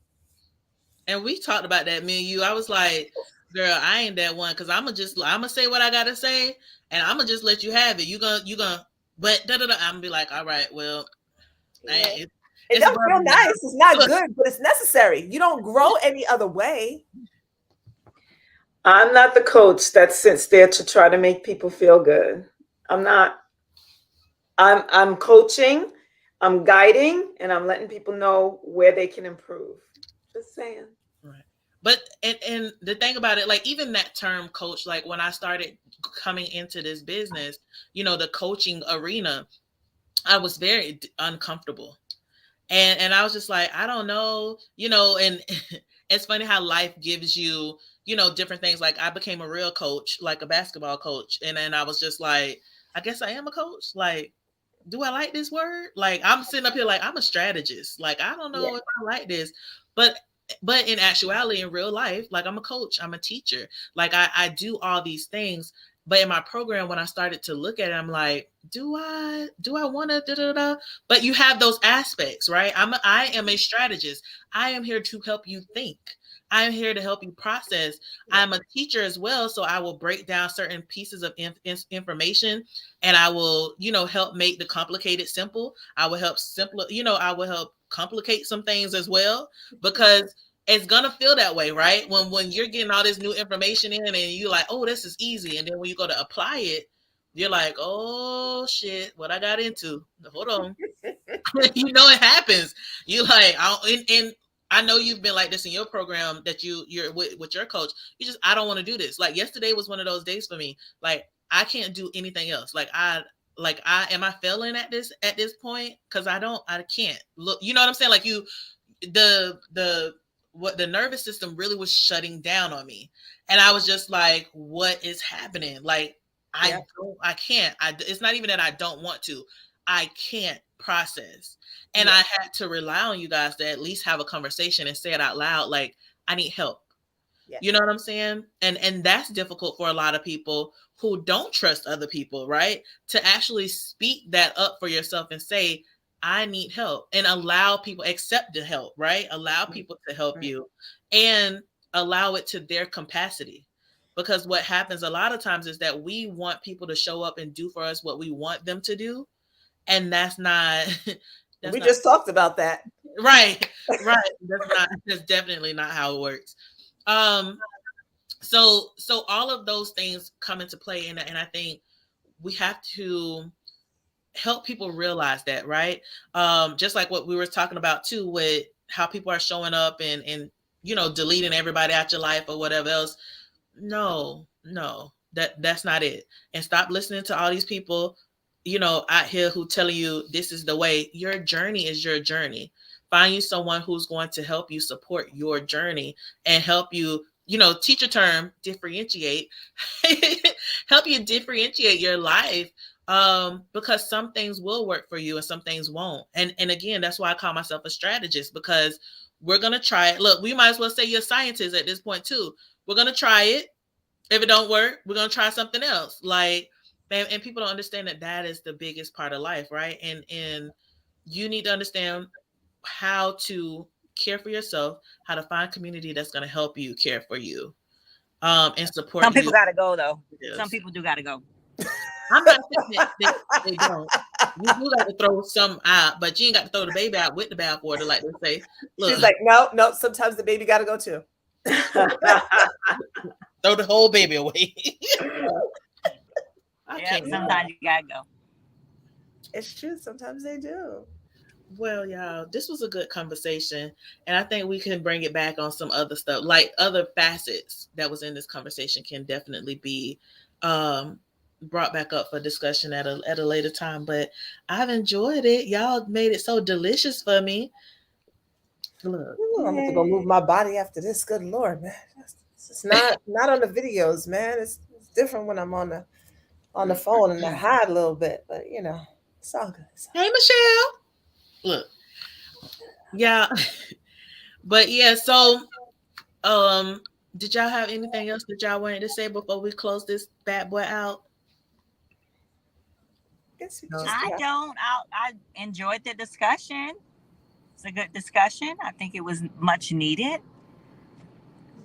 And we talked about that, me and you. I was like, girl, I ain't that one, because I'm gonna say what I gotta say, and I'm gonna just let you have it. You gonna but I'm gonna be like, all right, well, it don't feel nice. It's not good, but it's necessary. You don't grow any other way. I'm not the coach that sits there to try to make people feel good. I'm not. I'm coaching, I'm guiding, and I'm letting people know where they can improve. Just saying. Right. But and the thing about it, like, even that term coach, like when I started coming into this business, the coaching arena, I was very uncomfortable. And I was just like, I don't know, and it's funny how life gives you, different things. Like, I became a real coach, like a basketball coach. And then I was just like, I guess I am a coach. Like, do I like this word? Like, I'm sitting up here like, I'm a strategist. Like, I don't know if I like this, but in actuality, in real life, like, I'm a coach, I'm a teacher. Like, I do all these things. But in my program, when I started to look at it, I'm like, do I want to da-da-da? But you have those aspects, right? I am a strategist. I am here to help you think. I am here to help you process. I'm a teacher as well. So I will break down certain pieces of information, and I will, help make the complicated simple. I will help I will help complicate some things as well, because it's gonna feel that way, right? When you're getting all this new information in, and you're like, oh, this is easy. And then when you go to apply it, you're like, oh shit, what I got into. Hold on. It happens. You like, and I know you've been like this in your program that you're with your coach. I don't want to do this. Like, yesterday was one of those days for me. Like, I can't do anything else. Am I failing at this point? Because I can't look, you know what I'm saying? Like, the nervous system really was shutting down on me. And I was just like, what is happening? Like, I can't, it's not even that I don't want to, I can't process. And I had to rely on you guys to at least have a conversation and say it out loud. Like, I need help. You know what I'm saying? And that's difficult for a lot of people who don't trust other people, right? To actually speak that up for yourself and say, I need help, and allow people, accept the help, right? Allow people to help you, and allow it to their capacity. because what happens a lot of times is that we want people to show up and do for us what we want them to do. And that's not, we just talked about that. Right. That's definitely not how it works. So all of those things come into play. And I think we have to help people realize that, right? Just like what we were talking about too, with how people are showing up and deleting everybody out your life or whatever else. No, that's not it. And stop listening to all these people, out here who telling you this is the way. Your journey is your journey. Find you someone who's going to help you support your journey and help you, teach a term, differentiate, help you differentiate your life. Because some things will work for you and some things won't. And again, that's why I call myself a strategist, because we're going to try it. Look, we might as well say you're a scientist at this point too. We're going to try it. If it don't work, we're going to try something else. And people don't understand that is the biggest part of life, right? And you need to understand how to care for yourself, how to find community that's going to help you care for you, and support. Some people got to go though. Some people do got to go. I'm not saying that they don't. You do got to throw some out, but you ain't got to throw the baby out with the bathwater, like they say. Look. She's like, no. Sometimes the baby got to go too. Throw the whole baby away. Sometimes you gotta go. It's true. Sometimes they do. Well, y'all, this was a good conversation, and I think we can bring it back on some other stuff, like other facets that was in this conversation can definitely be brought back up for discussion at a later time. But I've enjoyed it. Y'all made it so delicious for me. Look, I'm going to go move my body after this. Good Lord, man. It's not on the videos, man. It's different when I'm on the phone and I hide a little bit, but it's all good. Hey, Michelle. Look. Yeah. But yeah, so did y'all have anything else that y'all wanted to say before we close this bad boy out? I don't. I enjoyed the discussion. It's a good discussion. I think it was much needed.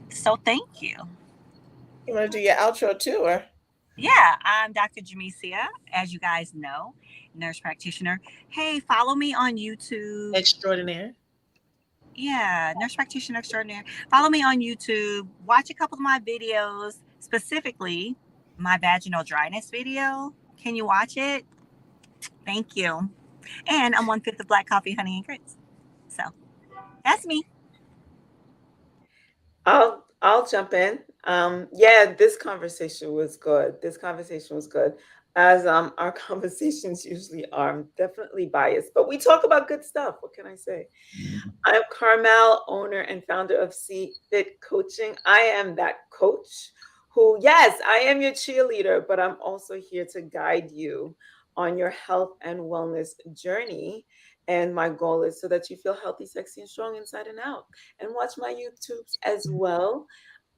So thank you. You want to do your outro too, or? Yeah, I'm Dr. Jamesia, as you guys know, nurse practitioner. Hey, follow me on YouTube. Extraordinaire. Yeah, nurse practitioner extraordinaire. Follow me on YouTube. Watch a couple of my videos, specifically my vaginal dryness video. Can you watch it? Thank you. And I'm 1/5 of Black Coffee, Honey, and Grits. So that's me. I'll jump in. This conversation was good. As our conversations usually are. I'm definitely biased, but we talk about good stuff. What can I say? I'm Carmel, owner and founder of C-Fit Coaching. I am that coach who, yes, I am your cheerleader, but I'm also here to guide you on your health and wellness journey. And my goal is so that you feel healthy, sexy, and strong inside and out. And watch my YouTubes as well.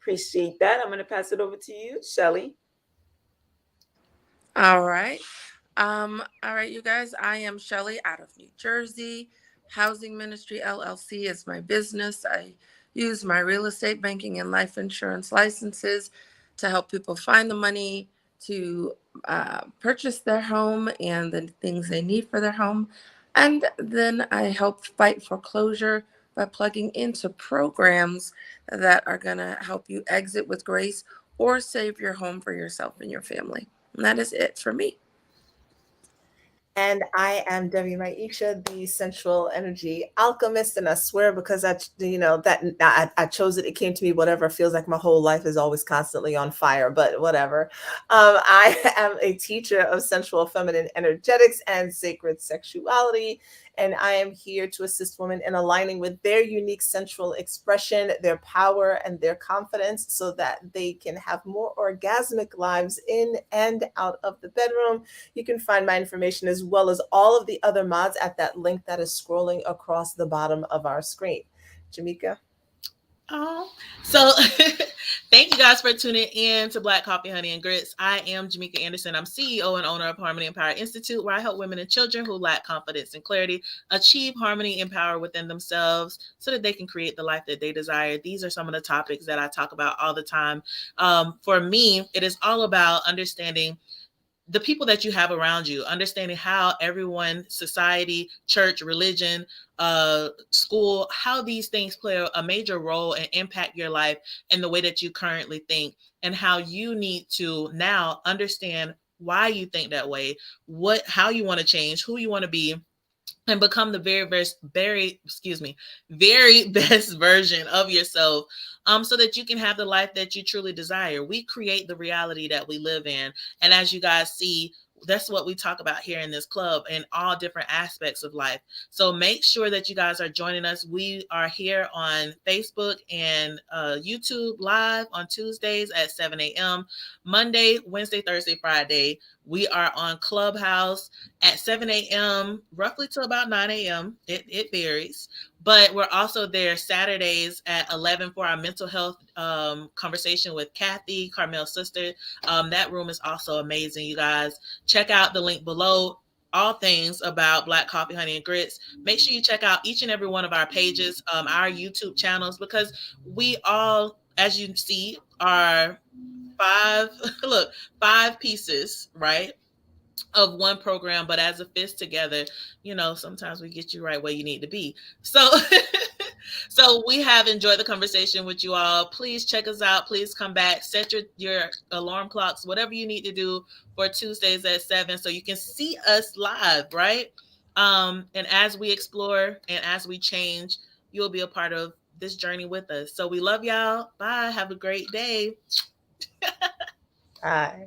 Appreciate that. I'm going to pass it over to you, Shelly. All right. All right, you guys. I am Shelly out of New Jersey. Housing Ministry LLC is my business. I use my real estate, banking, and life insurance licenses to help people find the money to purchase their home and the things they need for their home. And then I help fight foreclosure by plugging into programs that are going to help you exit with grace or save your home for yourself and your family. And that is it for me. And I am Debbie Maisha, the sensual energy alchemist. And I swear, because I chose it, it came to me, whatever. Feels like my whole life is always constantly on fire, but whatever. I am a teacher of sensual feminine energetics and sacred sexuality. And I am here to assist women in aligning with their unique sensual expression, their power, and their confidence so that they can have more orgasmic lives in and out of the bedroom. You can find my information as well as all of the other mods at that link that is scrolling across the bottom of our screen. Jamika? Oh, so thank you guys for tuning in to Black Coffee, Honey, and Grits. I am Jamika Anderson. I'm CEO and owner of Harmony and Power Institute, where I help women and children who lack confidence and clarity achieve harmony and power within themselves so that they can create the life that they desire. These are some of the topics that I talk about all the time. For me, it is all about understanding the people that you have around you, understanding how everyone, society, church, religion, school, how these things play a major role and impact your life and the way that you currently think, and how you need to now understand why you think that way, how you want to change, who you want to be, and become the very best version of yourself, so that you can have the life that you truly desire. We create the reality that we live in. And as you guys see, that's what we talk about here in this club in all different aspects of life. So make sure that you guys are joining us. We are here on Facebook and YouTube live on Tuesdays at 7 a.m. Monday, Wednesday, Thursday, Friday. We are on Clubhouse at 7 a.m. roughly to about 9 a.m. It varies. But we're also there Saturdays at 11 for our mental health conversation with Kathy, Carmel's sister. That room is also amazing, you guys. Check out the link below. All things about Black Coffee, Honey, and Grits. Make sure you check out each and every one of our pages, our YouTube channels, because we all, as you see, are five pieces, right, of one program, but as a fist together, sometimes we get you right where you need to be. So so we have enjoyed the conversation with you all. Please check us out. Please come back, set your alarm clocks, whatever you need to do for Tuesdays at 7 so you can see us live, right? And as we explore and as we change, you'll be a part of this journey with us. So we love y'all. Bye. Have a great day. Bye.